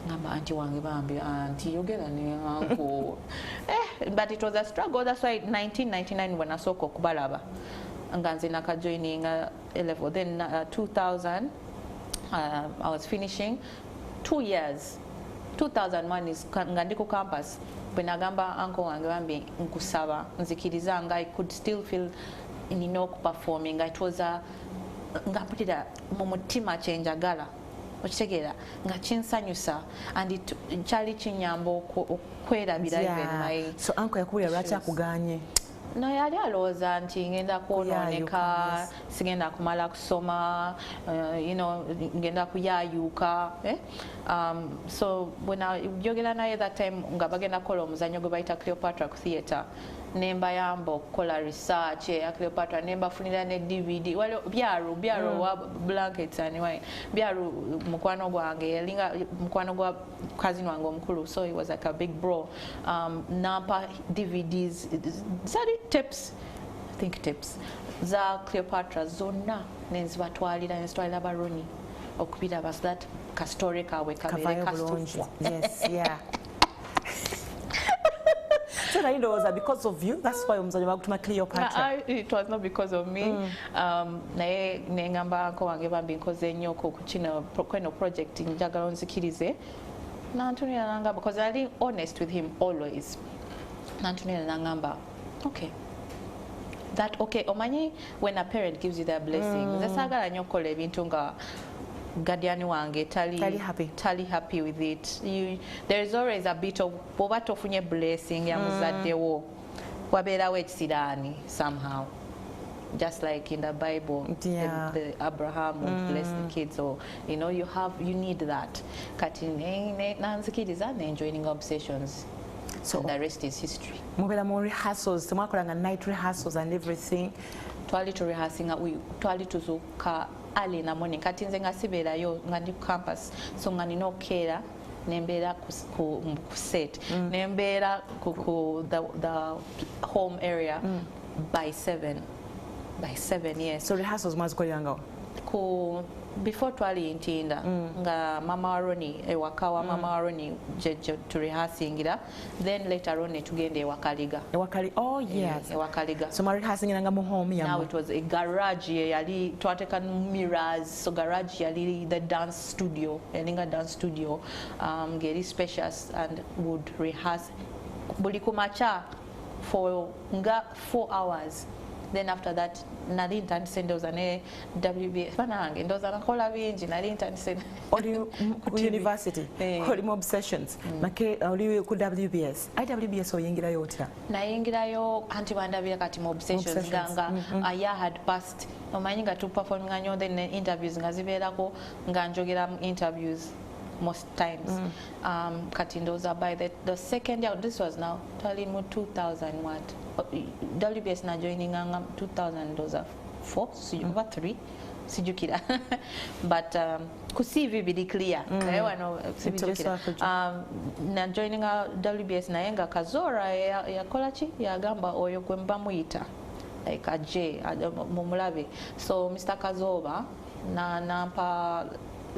Ngamba anti wange bambi anti yogera ne uncle. But it was a struggle. That's why 1999 when I saw okubalaba nganze nakajoining A level. Then 2000 I was finishing 2 years. 2001 is ngandiko campus. Benagamba uncle wange bambi nkusaba nzikiriza nga I could still feel nina okuperforming it was a nga mpulira mu mutima kyenjagala okitegeera nga kinsanyusa and kyali kinyamba okwerabira even my so uncle yakubulira lwaki akuganye no yali alowooza nti ngenda kwonooneka sigenda kumala kusoma ngenda kuyayuuka so bwenayogera naye that time nga bagenda kukola omuzannyo gwe bayita Cleopatra ku theatre nembayamba okukola research ya Cleopatra nembafunira ne DVD byaru wa blankets and wine byaru mukwano gwange yalinga mukwano gwa cousin wange omukulu so he was like a big bro nampa DVDs tapes I think tapes za Cleopatra zonna nenzitwalira baroni okubira bas that ka story kawe kabere kastufu yes yeah so I know that because of you that's why umuzanyo bagutuma Cleopatra it was not because of me naye nengamba ko wange bambi nkoze nnyo ko kino project njagala onzikirize nantunira nangamba because I was honest with him always nantunira nangamba okay that okay omanyi when a parent gives you their blessing zasagala nnyo kola ebintu nga guardian wange tali happy with it there is always a bit of oba tofunye blessing ya muzaddewo wabeerawo ekisiraani somehow just like in the Bible the Abraham would bless the kids or you need that kati nanzikiriza enjoying obsessions so and the rest is history mubera mu rehearsals temwakolanga night rehearsals and everything twali to rehearsing twali tuzuka early in the morning kati nze nga sibeerayo nga ndi campus so nga nina okukeera nembeera ku set nembeera ku the home area by 7 yes so rehearsals mwazikoleranga ku before twali ntinda nga mama waroni ewakawa mama waroni je to rehearsingira then later on tugende ewakaliga oh yes ewakaliga so rehearsingira mu home now it was a garage yali twateka mirrors so garage yali the dance studio elinga dance studio ngeri spacious and would rehearse buli kumacha for 4 hours then after that nali ntandise ndowooza ne WBS banange ndowooza nakola bingi nali ntandise oli ku university oli mu obsessions make oli ku WBS IWBS oyingirayo otya nayingirayo anti bandabira kati mu obsessions nga a year had passed omanyi nga tu performing nyo then interviews nga zibeerako nga njogera mu interviews most times kati ndowooza by the second year this was now tali mu 2000 what WBS na joining anga 2004 sijuba 3 sijukira but ku CV bili clear kaya wano sijukira na joining WBS na yenga kazora yakola ki yagamba oyo kwemba muyita like a J mumulabe so Mr. Kazoba na nampa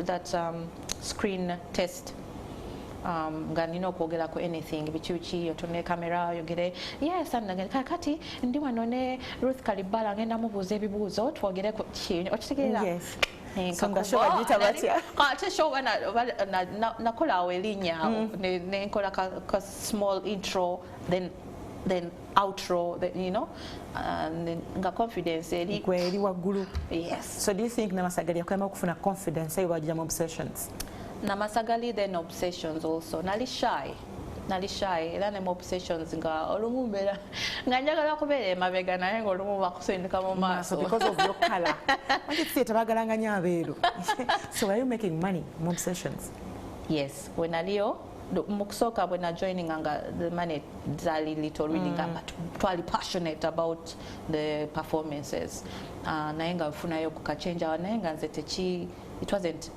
that screen test nga nina okwogerako anything bikiuki otone kamera yogere yes and kati ndi wano ne Ruth Kalibala ngenda mubuuza ebibuuzo twogereko kino okitegeera yes songa shoba jita batya ate shoba nakola awo erinnya ne nkola ka small intro then outro nga confidence eri kweri waggulu yes so do you think namasagali yakuyamba okufuna confidence eyo wajja mu obsessions namasagali then obsessions also nali shy era ne obsessions nga olumu mbeera nga njagala kubeera emabega naye nga olumu bakusindika mu maaso because of your color wanti theatre bagalanga nnyo abeeru so are you making money mu obsessions yes when aliyo mukusooka bwe na joining anga the money zali little really but twali passionate about the performances naye nga nfunayo kukachenja naye nga nze teki it wasn't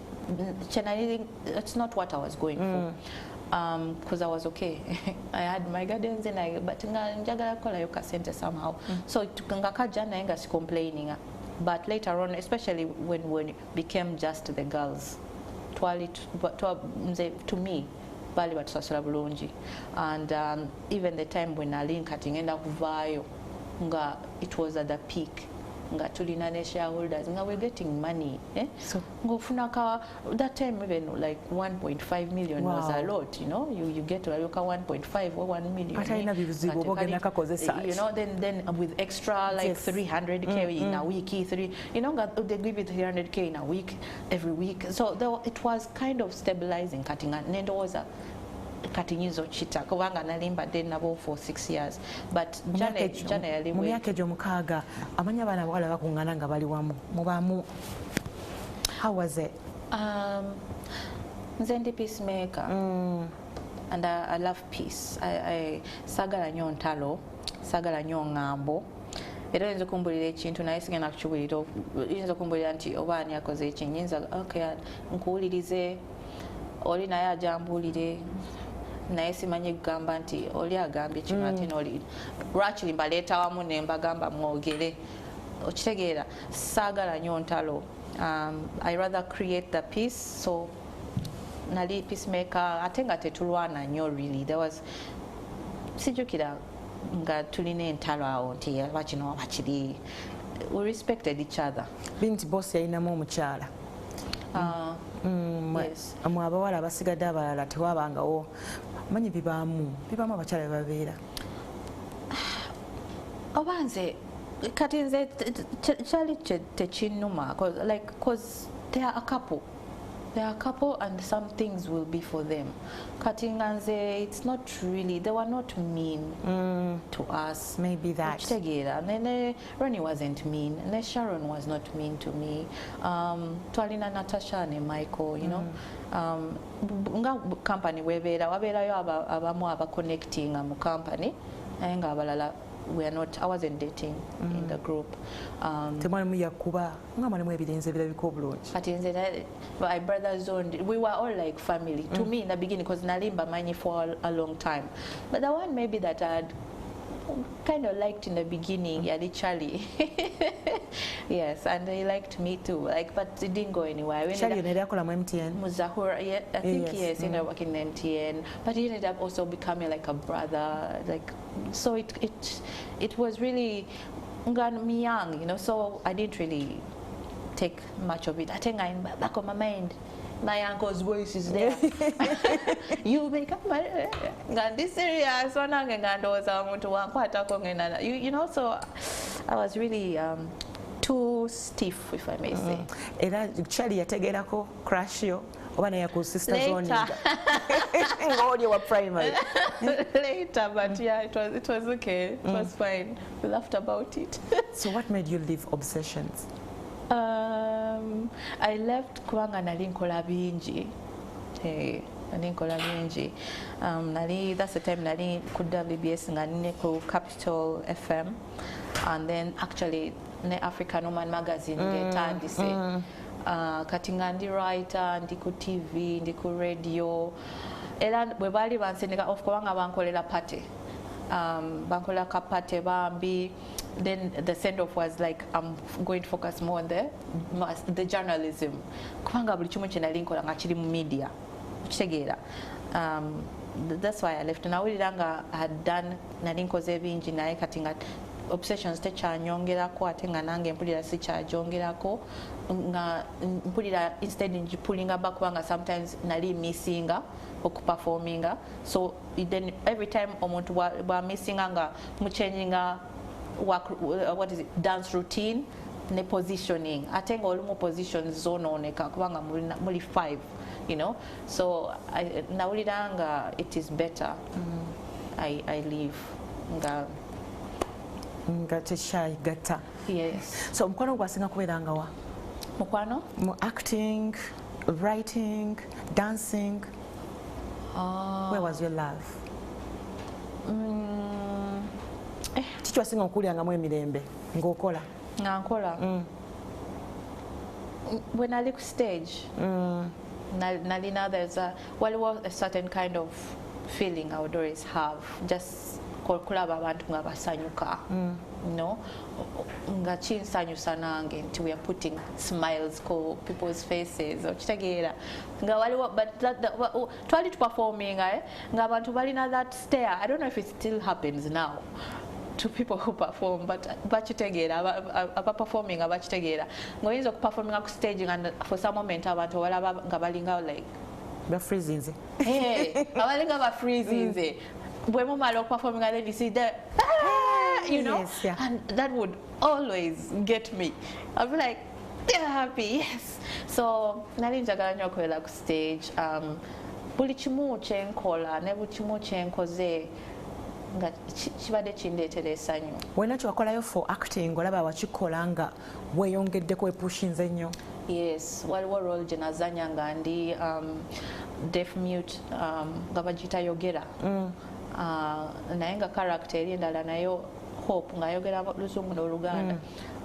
it's not what I was going for because I was okay I had my guardians and but njagala kola yo kasente somehow so nga kaja naye nga si complaining but later on especially when it became just the girls to me bali batusasula bulungi and even the time when nali nkati ngenda kuvaayo nga it was at the peak nga tulina ne shareholders nga we're getting money so ngofuna ka that time even like 1.5 million was a lot, you know, you get to look at 1.5 or 1 million you know, then with extra like 300k in a week, you know, they give you 300k in a week every week, so it was kind of stabilizing cutting and nendo was a cutting izo chita kubanga nalimba then nabo for 6 years but jane yali mu myaka egyo mukaaga amanya bana bwala bakungana nga bali wamu mubamu. How was it? Nze ndi peacemaker and I love peace. I sagala nnyo ntalo, sagala nnyo ngambo. Era oyinza okumbulira ekintu naye sigenda kukibuulira, oyinza okumbulira nti oba ani akoze eki nyinza okay nkuwulirize oli naye ajambuulire naye simanyi kugamba nti oli agambye kino ate n'oli lwaki mbaleeta wamu ne mbagamba mwogere, okitegeera saagala nnyo ntalo. I rather create the peace, so nali peacemaker ate nga tetulwana nnyo really. There was sijjukira nga tulina entalo awo nti bakino bakiri, we respected each other. Binti boss yalinamu omukyala yes. Abawala abasigadde abalala tewabangawo manyi bibaamu abakyala bebabeera obanze kati nze kyali tekinnuma because they are a couple. They are a couple and some things will be for them. Kati nganze, it's not really, they were not mean to us. Maybe that. Ronnie wasn't mean. And Sharon was not mean to me. Twalina Natasha and Michael, you know. Nga company waberayo abamu aba connecting mu company. Nga abalala we are not, I wasn't dating in the group. My brothers owned, we were all like family to me in the beginning because Nalimba Mani for a long time. But the one maybe that I had kind of liked in the beginning, Yali Charlie. Yes, and he liked me too. Like, but it didn't go anywhere. Charlie, you ended up MTN. Muzahura, yeah, I think yes, he ended up working in MTN. But he ended up also becoming like a brother. Like, so it was really me young, you know. So I didn't really take much of it. I think I'm back on my mind. My uncle's voice is there. You become my this serious you know, so I was really too stiff, if I may say. Era Charlie yategerako crush yo oba naye ku sisters only. You were primary. Later, but yeah, it was okay. It was fine. We laughed about it. So what made you leave Obsessions? I left kubanga nali nkola bingi. Nkola bingi. That's the time nali ku WBS nga nine ku Capital FM, and then actually ne African Woman magazine ngetandise. Kati nga ndi writer, ndi ku TV, ndi ku radio. Era bwe bali bansendeka off kubanga bankolera party. Bankola kapate bambi. Then the send-off was like, I'm going to focus more on the journalism. Kubanga buli kimu kyenalinkola nga kiri mu media. Kitegeera. That's why I left. Nawulira nga I had done nalinkoze bingi naye kati nga Obsessions tekyanyongerako ate nga nange mpulira sikyajongerako nga mpulira instead njipulinga back kubanga sometimes nali missinga okuperforminga, so then every time omuntu wa missinga nga muchanginga work, what is it, dance routine ne positioning ate nga olumu positions zonooneka kubanga muli 5, you know, so nawulira nga it is better I leave nga gata. Yes. So mukwano gwasinga kubeeranga wa? Mukwano? Acting, writing, dancing. Where was your love? Kiki wasinga okuwulirangamu emirembe ng'okola? Nga nkola. When I look stage, nalina there's a certain kind of feeling I would always have. Just kulaba abantu nga basanyuka, you know, nga kinsanyusa nange nti we are putting smiles ko people's faces, okitegeera nga waliwo, but twali performing nga abantu balina that stare. I don't know if it still happens now. to people who perform, but bachitegera aba performing abachitegera ngoyinza performing ku stage and for some moment abantu balaba nga balinga like ba freezing abalinga ba freezing bwe mumala performing and then you see the you know, yes, yeah. And that would always get me. I'd be like, they're happy, yes. So nali njagala nnyo okwera ku stage. Buli kimu kyenkola ne buli kimu kyenkoze nga kibadde kindeetera essanyu. Wena kyewakolayo for acting olaba wakikola nga weeyongeddeko wepushinze nnyo? Yes, waliwo role gye nazanya nga ndi deaf mute nga bagiyita yogera. Naye nga character eri endala nayo Hope ng'ayogera Luzungu n'Oluganda.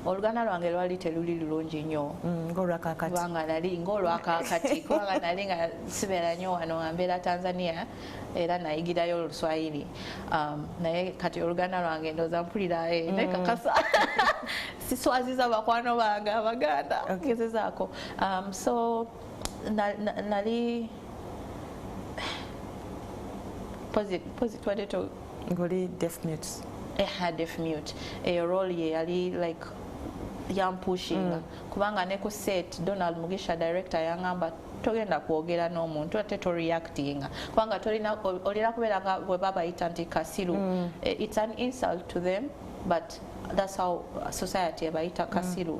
Oluganda lwange lwali teluli lulungi nnyo ng'olwakakati kubanga nali ng'olwakakati kubanga nali nga sibeera nnyo wano nga mbeera Tanzania era nayigirayo Oluswayiri naye kati Oluganda lwange ndooza mpulira nekakasa siswaziza bakwano bange Abaganda ngezezaako so nali positwadde ng'oli deaf mute. Deaf mute eyo role ye yali like yampushinga kubanga ne ku set Donald Mugisha director yangamba togenda kwogera n'omuntu ate to reactinga kubanga olina kubeera nga bwe babayita nti kasiru. It's an insult to them but that's how society ebayita kasiru.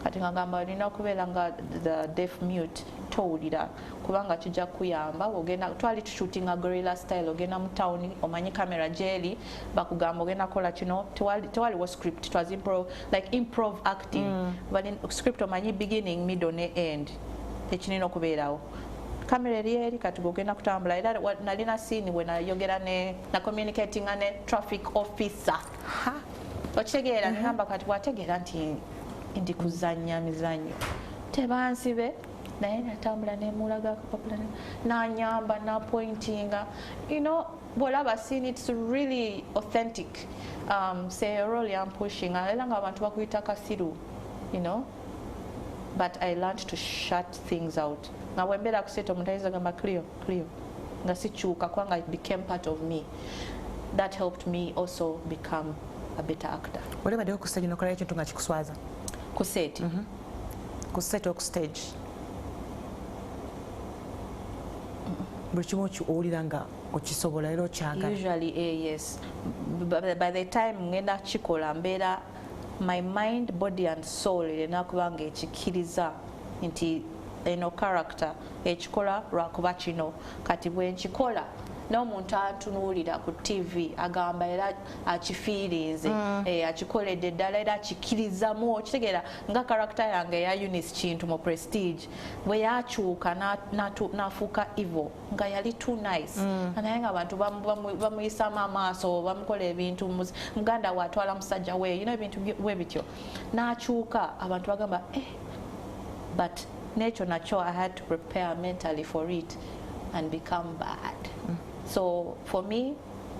Kati ngamba olina kubeera nga the deaf mute towulira kubanga kijja kuyamba ogenda twali tushootinga guerrilla style ogenda mu town omanyi camera jeli bakugamba ogenda kola kino tewaliwo script, it was improv acting but in script omanyi beginning middle ne end ekinina okubeerawo camera eri kati ogenda kutambula era nalina scene we nayogera na communicating ne traffic officer okitegeera ngamba kati bwategeera nti ndi kuzanya mizanyo tebansibe naye natambula nemulaga akapapula nanyamba na pointinga you know bwolaba scene it's really authentic say a role I'm pushing era nga abantu bakuyita kasiru you know but I learned to shut things out nga bwembeera kuseta omuntu ayinza gamba Cleo nga sikyuka kubanga it became part of me. That helped me also become a better actor. Olebaddeyo ku stage nokolayo ekintu nga kikuswaza? Ku set? Ku set or ku stage? Buli kimu owulira nga okisobola era okyagala? Usually yes. By the time ngenda kikola mbeera my mind, body and soul erina kuba nga ekikkiriza nti eno character ekikola lwakuba kino kati bwe nkikola n'omuntu atunuulira ku TV agamba era akifiirinze akikoledde ddala era akikkirizamu okitegeera nga character yange eya Eunice Kintu mu Prestige bwe yakyuka n'afuuka evil nga yali too nice naye nga abantu bamuyisamu amaaso bamukola ebintu muganda we atwala musajja we ebintu we bityo n'akyuka abantu bagamba but n'ekyo nakyo I had to prepare mentally for it and become bad. So for me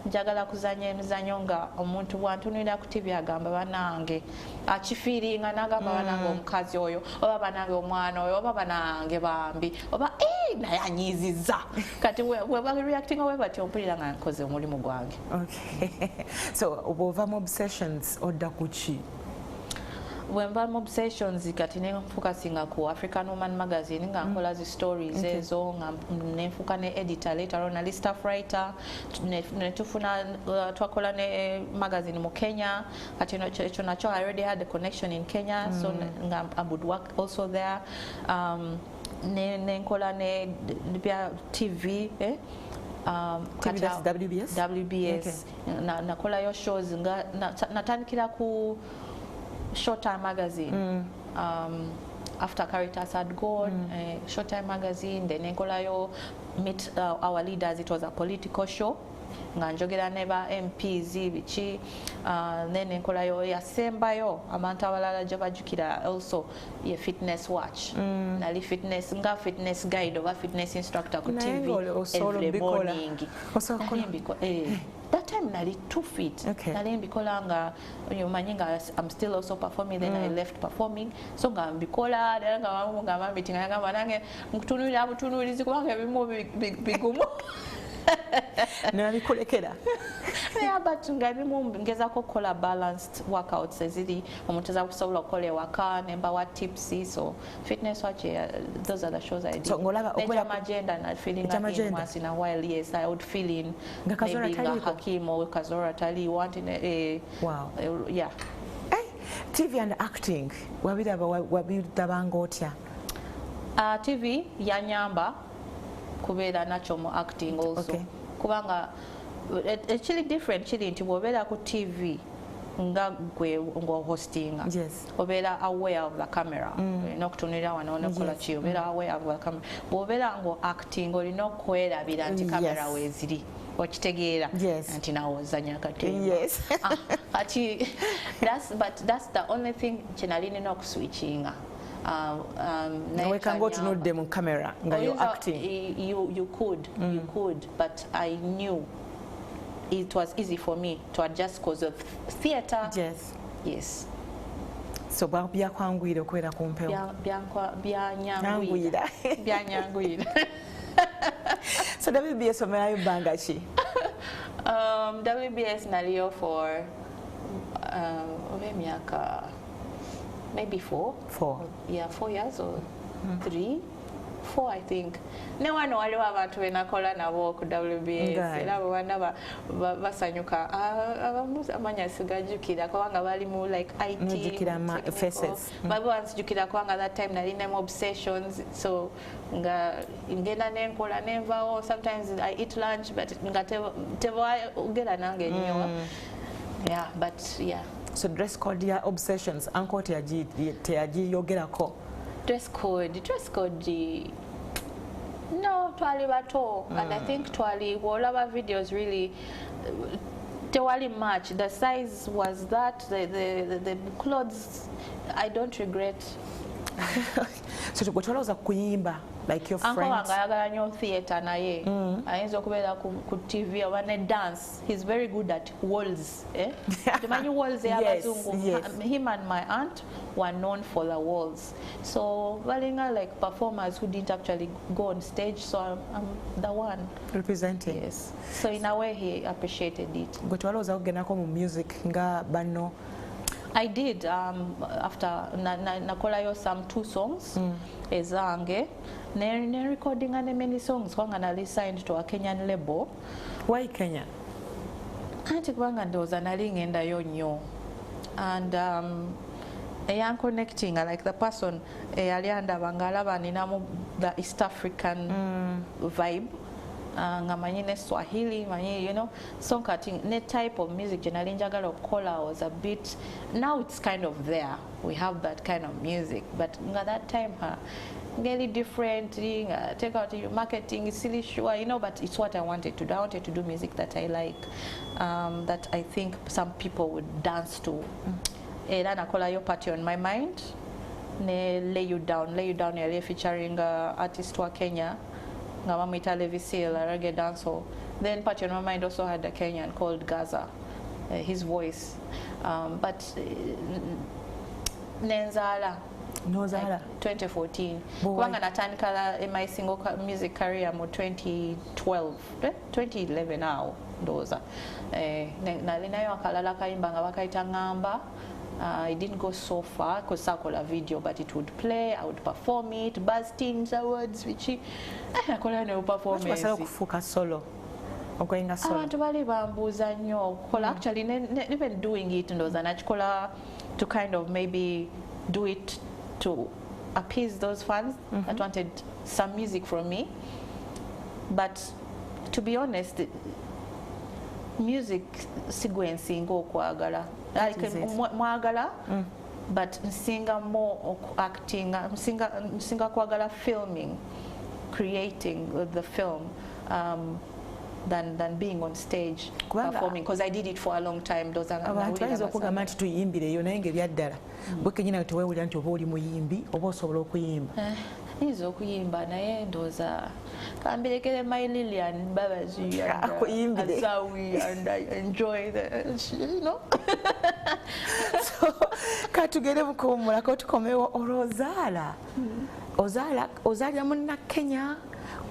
njagala kuzanya emizanyo nga omuntu bwantunulira ku TV agamba banange akifiiringa n'agamba banange omukazi oyo oba banange omwana oyo oba banange bambi oba naye anyiizizza kati weba reacting we bati ompulira nga nkoze omulimu gwange. Okay. So obova mu obsessions odda kuki? Wemba obsessions kati ne focusinga ku African Woman magazine nga nkola zi stories ezo nga nenfuka ne editor later on ali staff writer ne tufuna twakola ne magazine mu Kenya kati echo nacho I already had a connection in Kenya so nga I would work also there ne nkola ne TV TV that's WBS? WBS nakola yo shows nga natandikira ku Showtime magazine after Caritas had gone. Showtime magazine then nkolayo meet our leaders. It was a political show nga njogera ne ba MPs biki then nkolayo yasembayo abantu abalala gye bajukira also ye fitness watch nali fitness guide oba fitness instructor ku TV every morning. That time nali 2 feet. Nali mbikola nga omanyi nga I'm still also performing then I left performing so nga mbikola dala nga meeting nga nange nkutunulira butunulizi kubanga ebimu bigumu nabikulekera. Yeah, but nga bimu ngezako kola balanced workouts eziri omuntu azakusobola okukola ewaka nembawa tips. So fitness watch, those are the shows I did. So ngolaba okuba agenda na feeling in once in a while. Yes, I would feel in maybe nga Hakim or Kazora Tali wanting a wow. Yeah. TV and acting wabirabanga otya? TV yanyamba kubeera nakyo mu acting also. Okay. Kubanga it's really different chili nti bw'obeera ku TV nga gwe hosting. Yes. Obeera aware of the camera. N'okutunulira wano n'okola ki obeera aware of the camera. Bw'obeera ngo acting olina okwerabira nti camera weeziri. Okitegeera nti nawe ozanya akatemba. Yes. That's the only thing kye nali nina okuswitchinga. We can go to know them on camera. You're acting. You could, but I knew it was easy for me to adjust because of theater. Yes. Yes. So byakwangwira okwera ku mpewo. Byanyangwira. Byanyangwira. So WBS omerayo bbanga ki? WBS naliyo for emyaka maybe 4. Yeah, 4 years or 3, 4 I think. Ne wano waliwo abantu benakola nabo ku WBS era bwana basanyuka amanya sigajukira kubanga bali mu like IT faces. Babu ansijukira kubanga that time nali name obsessions, so nga ngenda nenkola nenvawo. Sometimes I eat lunch but nga teba ugera nange nnyo. Yeah, but yeah. So dress code ya obsessions uncle teyagiyogerako. Dress code no, twali bato. And I think twali wolaba videos really tewali much. The size was that, the clothes, I don't regret. So twaloza kuyimba like your friends. Uncle wange ayagala nnyo theater naye. Ayinza okubeera ku TV oba ne dance. He's very good at walls. Tumanyi walls y'abazungu. Him and my aunt were known for the walls. So balinga like performers who didn't actually go on stage. So I'm the one representing. Yes. So in a way he appreciated it. Gwe twaloza kugendako mu music nga bano. I did after nakolayo some 2 songs ezange ne recording and many songs kwanga nali signed to a Kenyan label. Why Kenya? Anti kwanga ndoza nali ngendayo nnyo and young connecting like the person yali andaba ngalaba ninamu the East African vibe. Ngamanyi ne Swahili, manyi, you know, song cutting, ne type of music generally njagala okukola was a bit. Now it's kind of there. We have that kind of music, but at that time, really different. Take out your marketing, silly sure, you know. But it's what I wanted to do. I wanted to do music that I like, that I think some people would dance to. Era nakola yo party on my mind. Ne lay you down, yali featuring artist wa Kenya. Ngawamita Levisil, a reggae dancehall. Then Party on My Mind also had a Kenyan called Gaza, his voice. But Nenzala, Nozala, 2014. Kwanga natanikala in my single music career mo 2012, 2011 now. Doza. Nalinayo akalala kaimba nga bakaita ngamba. It didn't go so far because I call a video, but it would play. I would perform it, Buzz Teens Awards, which I call a performance. Focus solo. Going solo. Abantu bali bambuza nnyo. Actually, even doing it ndoza nachikola to kind of maybe do it to appease those fans that wanted some music from me. But to be honest, music sequencing okwagala. Like mwagala, but nsinga more acting, nsinga kwagala filming, creating the film, than being on stage performing, because I did it for a long time. Those are abantu okugamba nti tuyimbireyo naye ng'ebyaddala bwe kenyina teweewulira nti oba oli muyimbi oba osobola okuyimba. Nizo okuyimba naye ndooza kambirekere my Lillian Babazi and Azawi and I enjoy the, you know. So katugere mukuwummulako tukomewo olwozaala ozaalira munna Kenya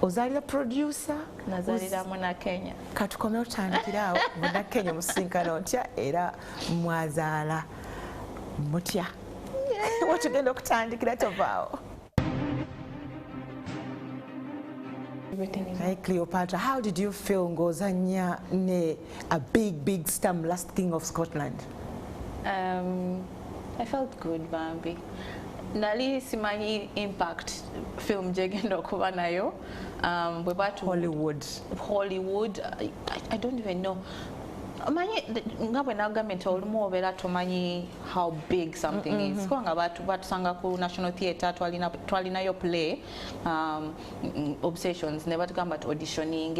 ozalira producer nazalira muna Kenya katukomeo tutandikirawo muna Kenya musinkano ntya era mwazaala mutya watugenda okutandikira tovaawo. Hey Cleopatra, how did you feel ng'ozanya ne a big star last king of Scotland? I felt good, Bambi. Nali simanyi impact film jegenda okuba nayo. Hollywood, I don't even know. Manyi nga bwe nagambye nti olumu obeera tomanyi how big something is. Kubanga batusanga ku National Theatre twalinayo play Obsessions ne batugamba nti auditioning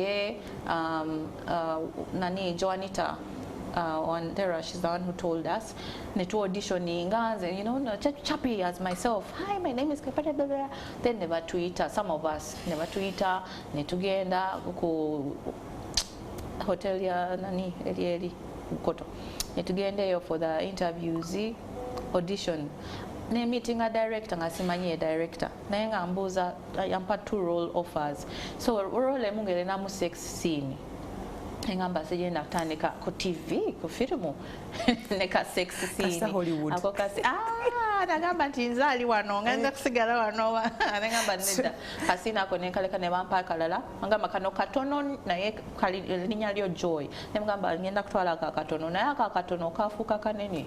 nani Joanita on Terra, she's the one who told us to auditioning, you know, chappy as myself. Hi, my name is Cleopatra. Then never Twitter. Some of us never Twitter. Netugenda ku hotel ya nani eri Koto. Netugenda yo for the interviews, audition. Ne meeting a director nga simanyi a director. Naye nga mbuuza yampa 2 role offers. So role emungere namu sex scene. Engamba sijenda kutandika ku TV ku firimu neka sex scene kasa Hollywood ako kasi nagamba nti nzaali wano ngenda kusigala wano nagamba nedda kasina ako nenkaleka ne bampa akalala ngamba kano katono naye linnya lyo Joy ne mugamba ngenda kutwala katono naye akakatono kafuuka kanene.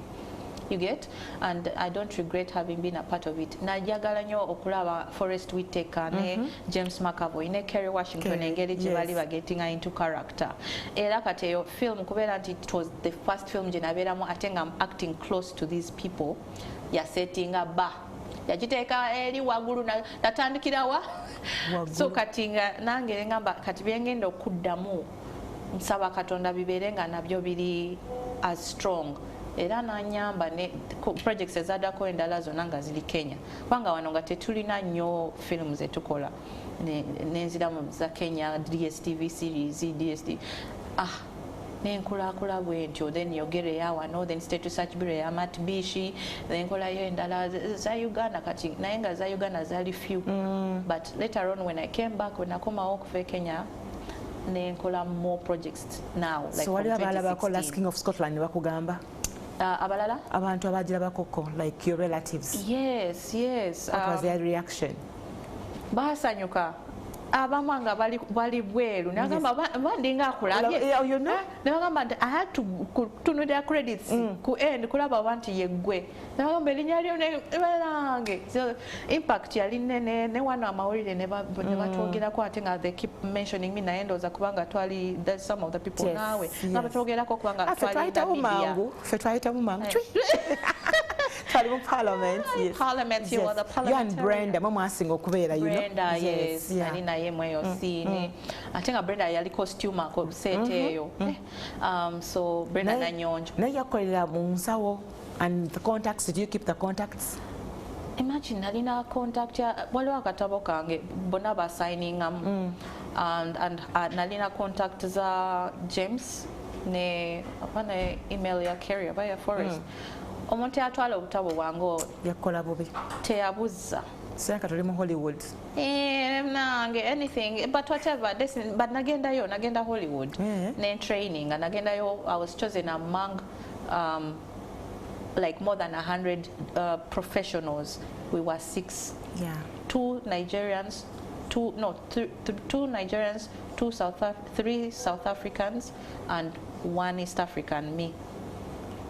You get, and I don't regret having been a part of it. Najagala nyo okulaba Forest Whitaker ne James McAvoy ne Kerry Washington engeri gye bali bagetting into character. Era kati eyo film kubeera nti it was the first film gye nabeeramu ate nga I'm acting close to these people yasettinga ba yagiteeka eri waggulu natandikirawa so kati nga nange ngamba kati byengenda okuddamu nsaba Katonda bibeere nga nabyo biri as strong. Era nanyamba ne projects ezadako endala zonna nga ziri Kenya kubanga wano nga tetulina nnyo films etukola nenziramu za Kenya DSTV series DSTV nenkulakula bwentyo then yogere ya wano then state research bureau ya Matt Bishi then nkolayo endala za Uganda kati naye nga za Uganda zali few but later on when I came back when nakomawo okuva Kenya nenkola more projects now like so wali abalabako last king of Scotland ne bakugamba abalala abantu abagirabakoko like your relatives? Yes. What was their reaction? Basanyuka abamu nga bali bweru nagamba bandinga akulabye nagamba nti I had to tunulira credits ku end kulaba wanti yeggwe nagamba erinnya lyo nebalange so impact yali nene ne wano amawulire ne batwogerako ate nga they keep mentioning me naye ndowooza kubanga twali some of the people naawe nga batwogerako kubanga fe twayitamu mangu twali mu parliament you were the parliamentarian. You and Brenda mwasinga okubeera Brenda yes nali naye mweyo scene ate nga Brenda yali costume ako set eyo so Brenda nanyonjo naye yakolera mu nsawo and the contacts, did you keep the contacts? Imagine nalina contact ya waliwo akatabo kange bonna basigningamu and nalina contact za James ne apana email ya Carrier by Forest omuntu atwala obutabo bwange yakola bubi teyabuza senka tuli mu Hollywood nange anything but whatever but nagenda Hollywood ne training and nagendayo I was chosen among like more than 100 professionals. We were 6 2 Nigerians 2 Nigerians 3 South Africans and 1 East African, me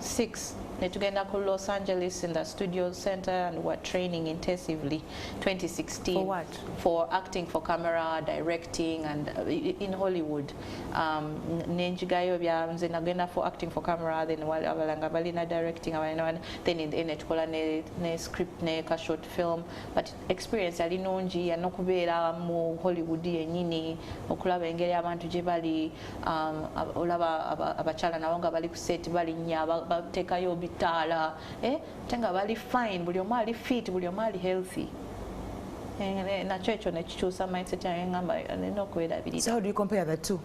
6. Netugenda ku Los Angeles in the studio center and we're training intensively 2016 for what? For acting, for camera, directing and in Hollywood nenjigayo bya nze nagenda for acting for camera then abalanga balina directing then in the end tukola ne script ne ka short film but experience ali nungi yanokubeera mu Hollywood yenyini okulaba engeri abantu gye bali olaba abachala nabo nga bali ku set bali nya batekayo bitala tenga bali fine buli omu ali fit buli omu ali healthy nakyo ekyo nekikyusa mindset yange ngamba nina okwerabirira. So how do you compare the two?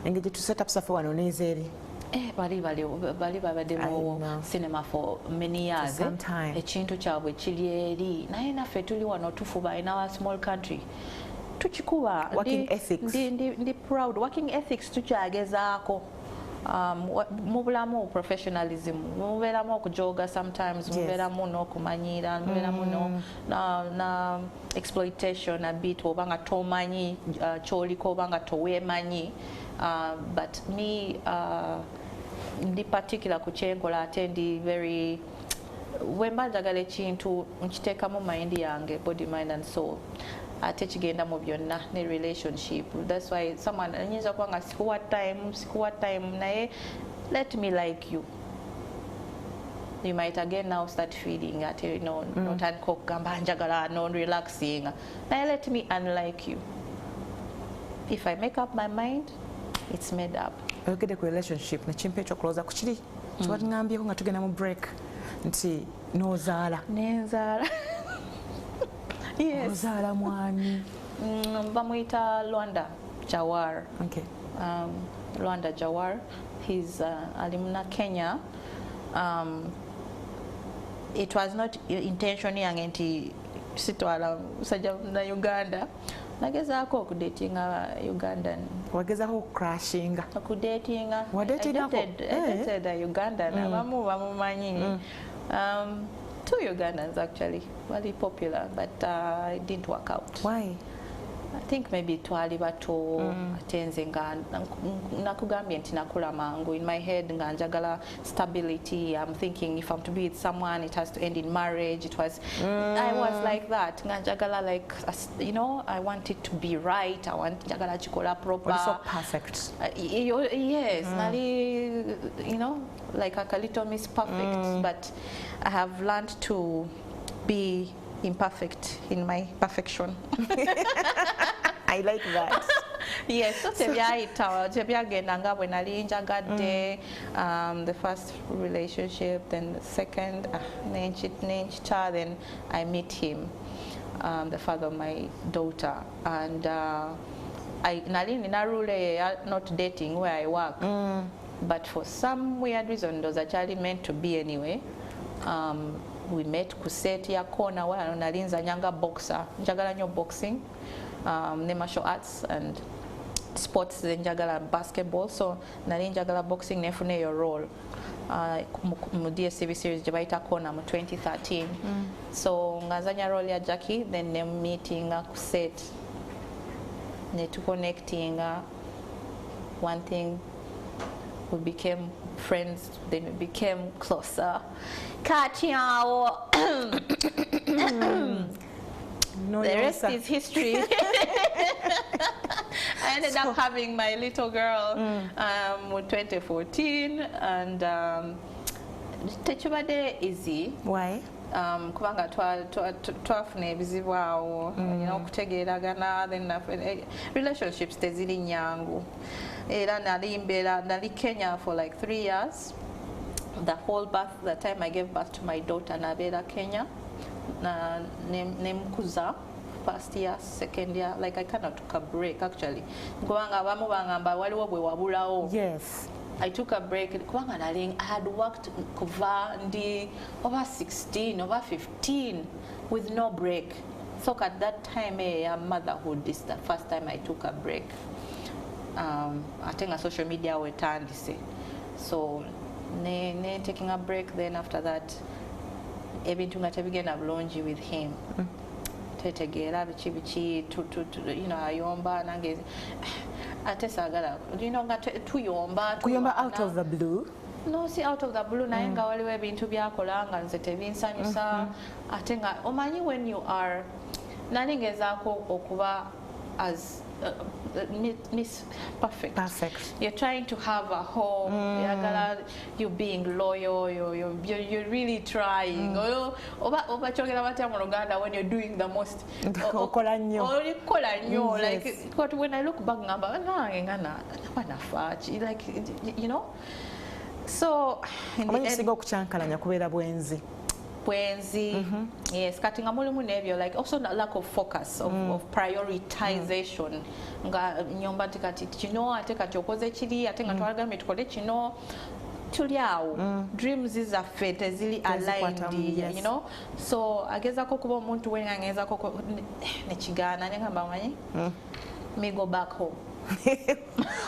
Engeri tu set up safe wano n'ezeeri bali babadde mu cinema for many years ekintu kyabwe kiri eri naye naffe tuli wano tufuba in our small country tuchikuba working ethics ndi proud working ethics tukyagezaako mubulamu professionalism muberamu okujoga sometimes muberamu n'okumanyira muberamu na exploitation a bit obanga tomanyi kyoliko obanga toweemanyi but me ndi particular ku kyenkola ate ndi very wemba njagala ekintu nkiteekamu mind yange body mind and soul ate kigenda mu byonna ne relationship. That's why someone anyinza kubanga sikuwa time naye let me like you. You might again now start feeling at notandika okugamba njagala no relaxing naye let me unlike you. If I make up my mind, it's made up. Oyogedde ku relationship nekimpa ekyokulowooza ku kiri kiwaŋŋambyeko nga tugenda mu break nti n'ozaala nenzaala yes ozaala mwani bamuyita Lwanda Jawar. Okay. Lwanda Jawar, he's alimuna Kenya. It was not intention yange nti sitwala musajja na Uganda nagezaako okudatinga Ugandan. Wagezaako okucrashinga okudatinga wadetingako Ugandan abamu bamumanyi. Two Ugandans actually, very popular, but it didn't work out. Why? I think maybe twali bato atenze nga nakugambye nti nakula mangu. In my head nga njagala stability. I'm thinking if I'm to be with someone it has to end in marriage. It was I was like that. Nga njagala like I want it to be right. I want njagala chikola proper. Well, so perfect. Yes, nali like a little miss perfect, but I have learned to be imperfect in my perfection. I like that. Yes, so tebyagenda nga bwe nali njagadde the first relationship, then the second nenchita, then I meet him, the father of my daughter, and nali nina rule not dating where I work, but for some weird reason those actually meant to be anyway. We met ku set ya corner where nali nzanyanga boxer, njagala nnyo boxing, ne martial arts and sports njagala basketball, so nali njagala boxing nefuna eyo role mu DSTV series gye bayita corner mu 2013. So nga nzanya role ya Jackie, then ne meetinga ku set ne tu connectinga. One thing, we became friends, then we became closer. Katiao. No, the rest is history. I ended up having my little girl with 2014, and techubade easy. Why? Kubanga twafuna ebizibu awo okutegeeragana, then relationships teziri nyangu. Era nali Kenya for like 3 years. The time I gave birth to my daughter, nabeera Kenya. Nemkuza first year, second year, like I kind of took a break actually. Kubanga abamu bangamba waliwo bwe wabulawo. Yes. I took a break. Kubanga I had worked kuva ndi over 16, over 15 with no break. So at that time, motherhood is the first time I took a break. I think a social media we turned so taking a break. Then after that, ebintu nga tebigenda bulungi with him. Tetegeera bichi ayomba nange ate saagala nga tuyomba out of the blue. No, see out of the blue naye nga waliwo ebintu byakola nga nze tebinsanyusa ate nga omanyi when you are nali ngezaako okuba as Miss Perfect. You're trying to have a home. You're being loyal. You're really trying. When you're doing the most. Like when I look back, so in the end, yes, cutting a mulimu nebyo, like also the lack of focus of prioritization. Nga nyomba tikati chino ate kati okoze chiri ate nga twalaga metukole chino tuliawo dreams zaffe tezili aligned, yes. you know, so agezako kuba omuntu we ngezako nekigaana nengamba manyi me go back home.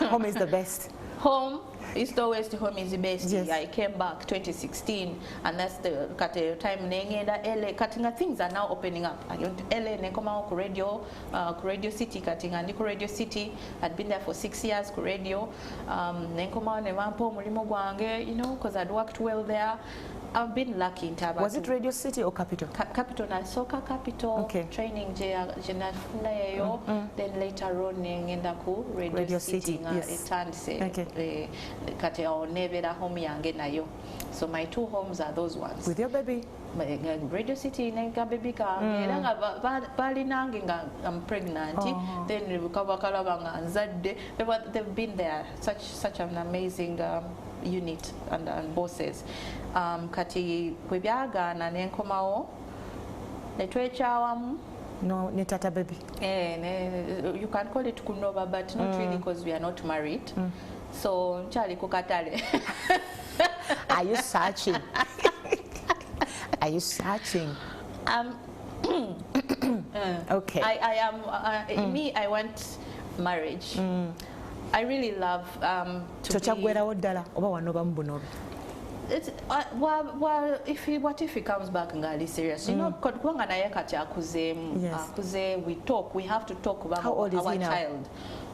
Home is the best. Home, East or West, home is the best. Yes. I came back 2016, and that's the time nengenda LA. Katinga things are now opening up. I went to LA, nekoma ku radio city. Katinga ndi ku radio city. I'd been there for 6 years ku radio. Nekoma nevampo mulimo gwange, you know, because I'd worked well there. I've been lucky in Tabata. Was it Radio City or Capital? Capital na Soka Capital. Okay. Training jenafuna yeyo. Then later on ngenda ku Radio City. Yes. Okay. Kati onebera home yange nayo. So my 2 homes are those ones. With your baby? Radio City nenga baby kange era nga bali nange nga I'm pregnant. Then kalaba nga nzadde. They've been there. Such an amazing unit and bosses. Kati kwebyagaana nenkomawo netwekyawamu. No, ne tata baby. You can call it kunoba, but not really, because we are not married. So nkyali ku katale. Are you searching? Are you searching? Okay. I am. Me, I want marriage. I really love to Chochagwerawo ddala oba wanoba mbunobi. It's well, what if he comes back and gali serious? You know, kubanga naye kati akuze, we talk. We have to talk about our child.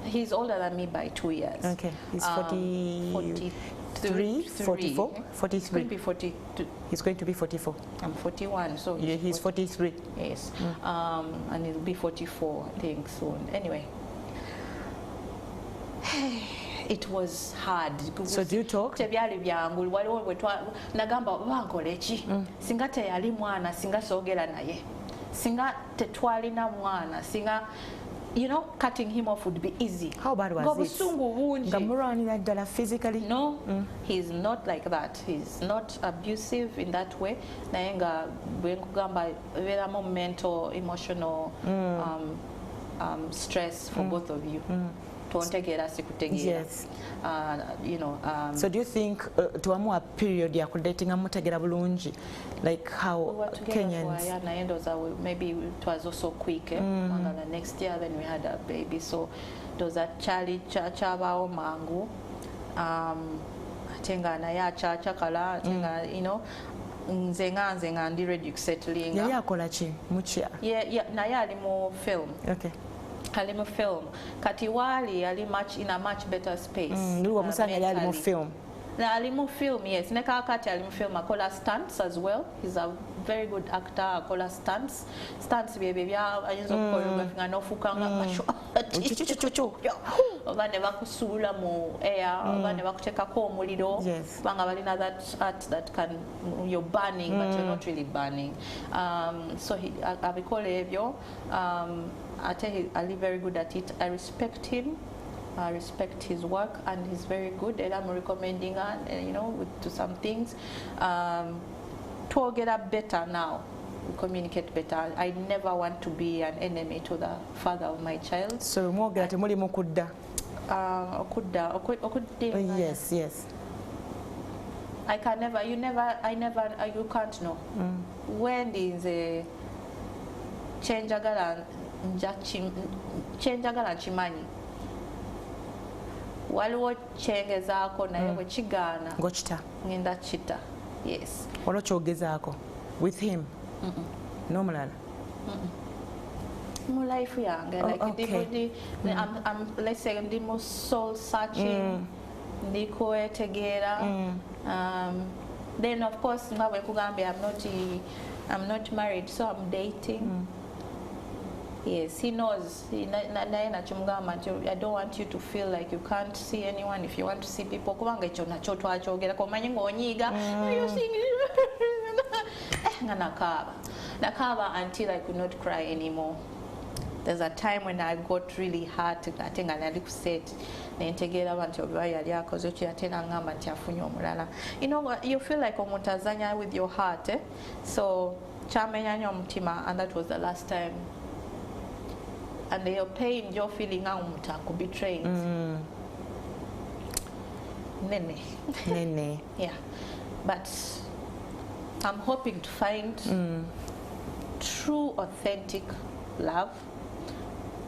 He's older than me by 2 years. Okay, he's 43, 44, 43. He's going to be 42. He's going to be 44. I'm 41, so yeah, he's 43. Yes, and he'll be 44, I think, soon. Anyway. It was hard. So do you talk? Tebyali byangu waliwo nagamba bankoleki singa teyali mwana singa soogera naye singa tetwalina mwana singa, you know, cutting him off would be easy. How bad was it? Obusungu bungi. Gamurani ddala physically? No, he's not like that. He's not abusive in that way. Naye nga bwenkugamba beeramu mental, emotional stress for both of you. Yes. You know. So do you think tuamu a period ya kudatinga mutegera bulungi, like how Kenyans? Maybe it was also quick. The next year, then we had a baby. So there was a Charlie Chabao Mangu. Tenga na ya chakala. Tenga, you know. Nzenga ndi ready kusettling. Yali akola ki Mutya? Yeah. Na ya ali mu film. Okay. Alimu film. Kati wali ali in a much better space. Niliwa musanga yali alimu film. Na alimu film, yes. Neka kati alimu film akola stunts as well. He's a very good actor. Akola stunts. Stunts bebe bya ayinza choreography nga nofukanga masho. Obane bakusula mu air, obane bakuteka ko omuliro. Yes. Banga balina that art that can, you're burning but you're not really burning. So he abikola ebyo. I tell you, Ali very good at it. I respect him. I respect his work, and he's very good. And I'm recommending her, you know, to some things. To get up better now, we communicate better. I never want to be an enemy to the father of my child. So more get muli mukudda. Okudda. Yes. I you can't know. When is a chenjagala chimanyi waliwo kyengezaako naye bwe kigaana ngokita ngenda kita. Yes. Waliwo kyogezaako with him? N'omulala? Mu life yange, like okay. let's say ndi mu soul searching, ndi kwetegeera. Then of course nga bwe nkugambye I'm not married, so I'm dating. Yes, he knows. I don't want you to feel like you can't see anyone. If you want to see people, kubanga ekyo nakyo twakyogerako omanyi ng'onyiiga nga nakaba until I could not cry anymore. There's a time when I got really hurt ate nga nali kuset nentegeera nti oba yali akoze ekyo ate nangamba nti afunye omulala. You know, you feel like omuntu azanya with your heart, eh? So kyamenya nnyo omutima, and that was the last time. And you're pain, you're feeling how much I could betray. nene. Nene. Yeah, but I'm hoping to find true, authentic love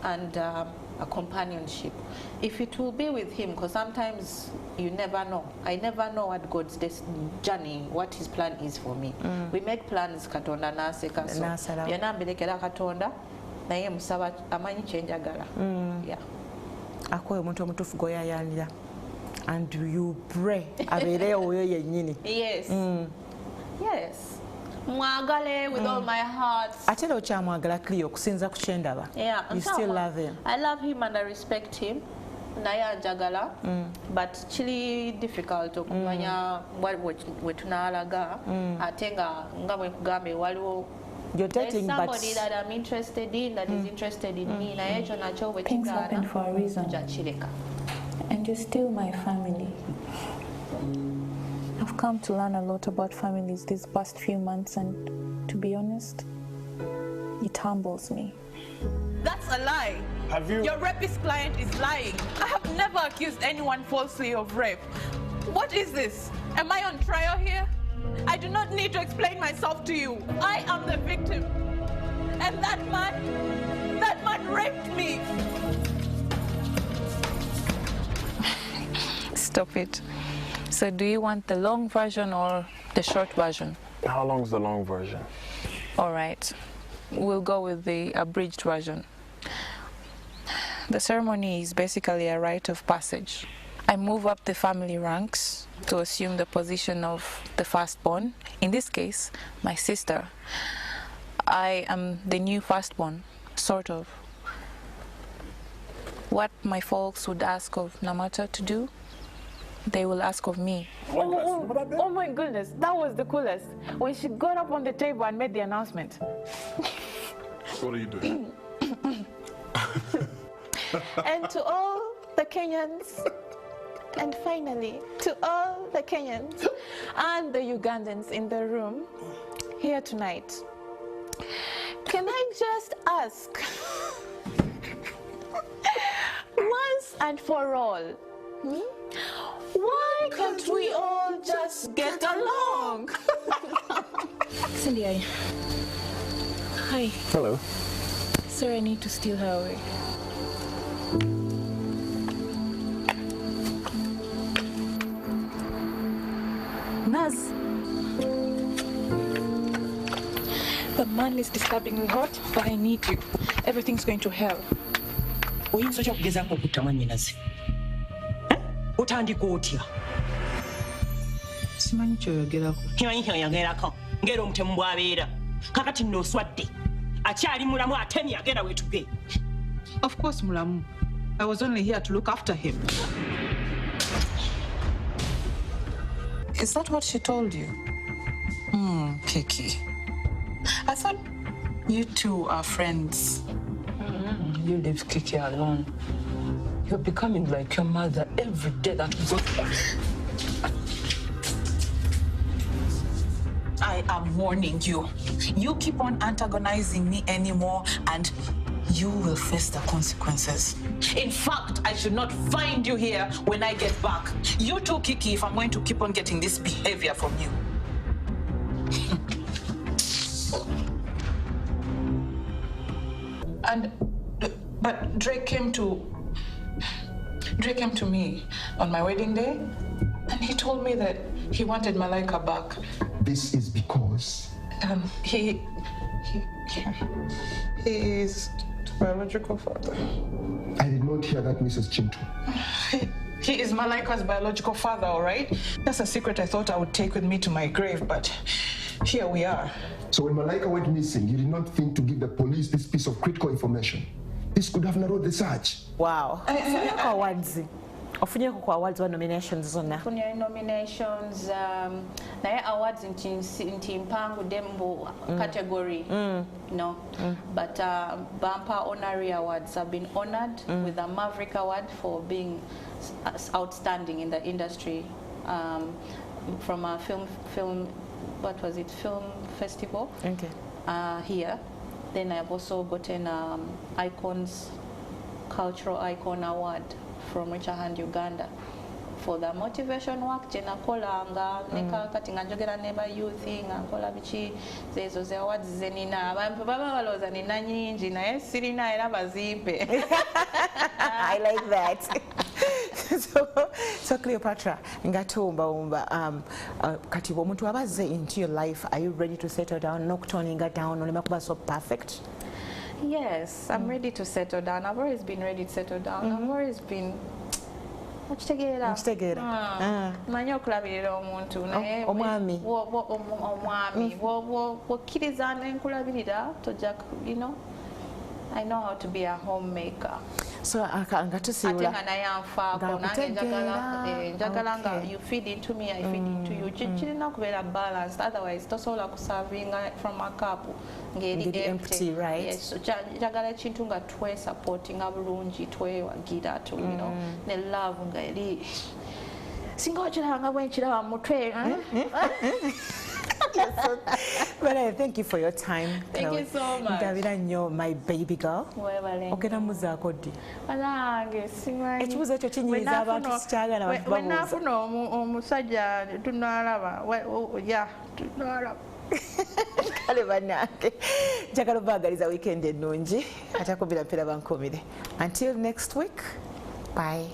and a companionship. If it will be with him, because sometimes you never know. I never know what God's journey, what his plan is for me. We make plans katonda naseka so byonna mbelekera katonda naye musaba amanyi kyenjagala. Yeah. Akoye omuntu omutuufu goyayanira and you pray abeere oyo yennyini. Yes. Yes. Mwagale with all my heart. Ate era okyamwagala Cleo okusinza ku kyendaba. Yeah, you still love him. I love him and I respect him. Naye anjagala, but kiri difficult okumanya we tunaalaga ate nga bwe nkugambye waliwo you're dating, there's somebody that I'm interested in that is interested in me. Naye ekyo nakyo bwe Things happen for a reason. kireka. And you're still my family. I've come to learn a lot about families these past few months, and to be honest, it humbles me. That's a lie. Have you? Your rapist client is lying. I have never accused anyone falsely of rape. What is this? Am I on trial here? I do not need to explain myself to you. I am the victim. And that man raped me. Stop it. So do you want the long version or the short version? How long is the long version? All right. We'll go with the abridged version. The ceremony is basically a rite of passage. I move up the family ranks to assume the position of the firstborn. In this case, my sister. I am the new firstborn, sort of. What my folks would ask of Namata to do, they will ask of me. Oh my goodness, that was the coolest. When she got up on the table and made the announcement. What are you doing? And to all the Kenyans, and finally, to all the Kenyans and the Ugandans in the room here tonight, can I just ask, once and for all, why can't we all just get along? Cindy, hi. Hello. Sorry, I need to steal her away. Naz, The man is disturbingly hot, but I need you. Everything's going to hell. Oyinza otya okugezaako okutta mwannyinaze? Otandika otya? Simanyi kyoyogerako. Kimanyi kyoyogerako ng'era omutemu bw'abeera. Kakati nno oswadde. Akyali mulamu atemye agenda weetuge. Of course, Mulamu. I was only here to look after him. Is that what she told you? Kiki. I thought you two are friends. You leave Kiki alone. You're becoming like your mother every day that we go. I am warning you. You keep on antagonizing me anymore and you will face the consequences. In fact, I should not find you here when I get back. You too, Kiki, if I'm going to keep on getting this behavior from you. But Drake came to me on my wedding day, and he told me that he wanted Malaika back. This is because He is biological father. I did not hear that, Mrs. Chintu. He is Malaika's biological father, all right? That's a secret I thought I would take with me to my grave, but here we are. So when Malaika went missing, you did not think to give the police this piece of critical information. This could have narrowed the search. Wow. Awards. Ofunyeko kwa awards wa nominations zonna. Funye nominations, naye awards nti mpangu dembo category, no. But Bumper Honorary Awards have been honored with a Maverick Award for being outstanding in the industry from a film, what was it, film festival here. Then I've also gotten Icons Cultural Icon Award from Richard Hand Uganda for the motivation work gye nakolanga nekakati nga njogera ne ba youth nga nkola biki zezo ze awards ze nina abantu baba balooza nina nyingi naye sirina era bazimpe. I like that. So Cleopatra, ngatumba kati omuntu abaze into your life, are you ready to settle down? Noktoninga down olema kuba so perfect? Yes, I'm ready to settle down. I've always been ready to settle down. I've always been Mukitegera. Manyi okulabirira omuntu naye omwami wokkiriza nenkulabirira tojja, you know, I know how to be a homemaker. So nga tusiibula ate nga naye anfaako nange njagala nga you feed into me, I feed into you. Kirina kubeera balanced, otherwise tosobola kuservinga from a cup ng'eri empty, right? Yes, so njagala ekintu nga twesupportinga bulungi, twewagira, you know, ne love nga eri singa okiranga bwenkiraba mu mutwe. But I thank you for your time. Thank you so much. Ndabira nnyo my baby girl. Ogenda muzaako ddi? Banange simanyi. Ekibuuzo ekyo kinyiiza abantu sikyagala abantu babuuza. Wenaafuna omusajja tunaalaba. Tunaalaba. Kale bannange njagala obaagaliza weekend ennungi ate akubira mpera bankomire. Until next week, bye.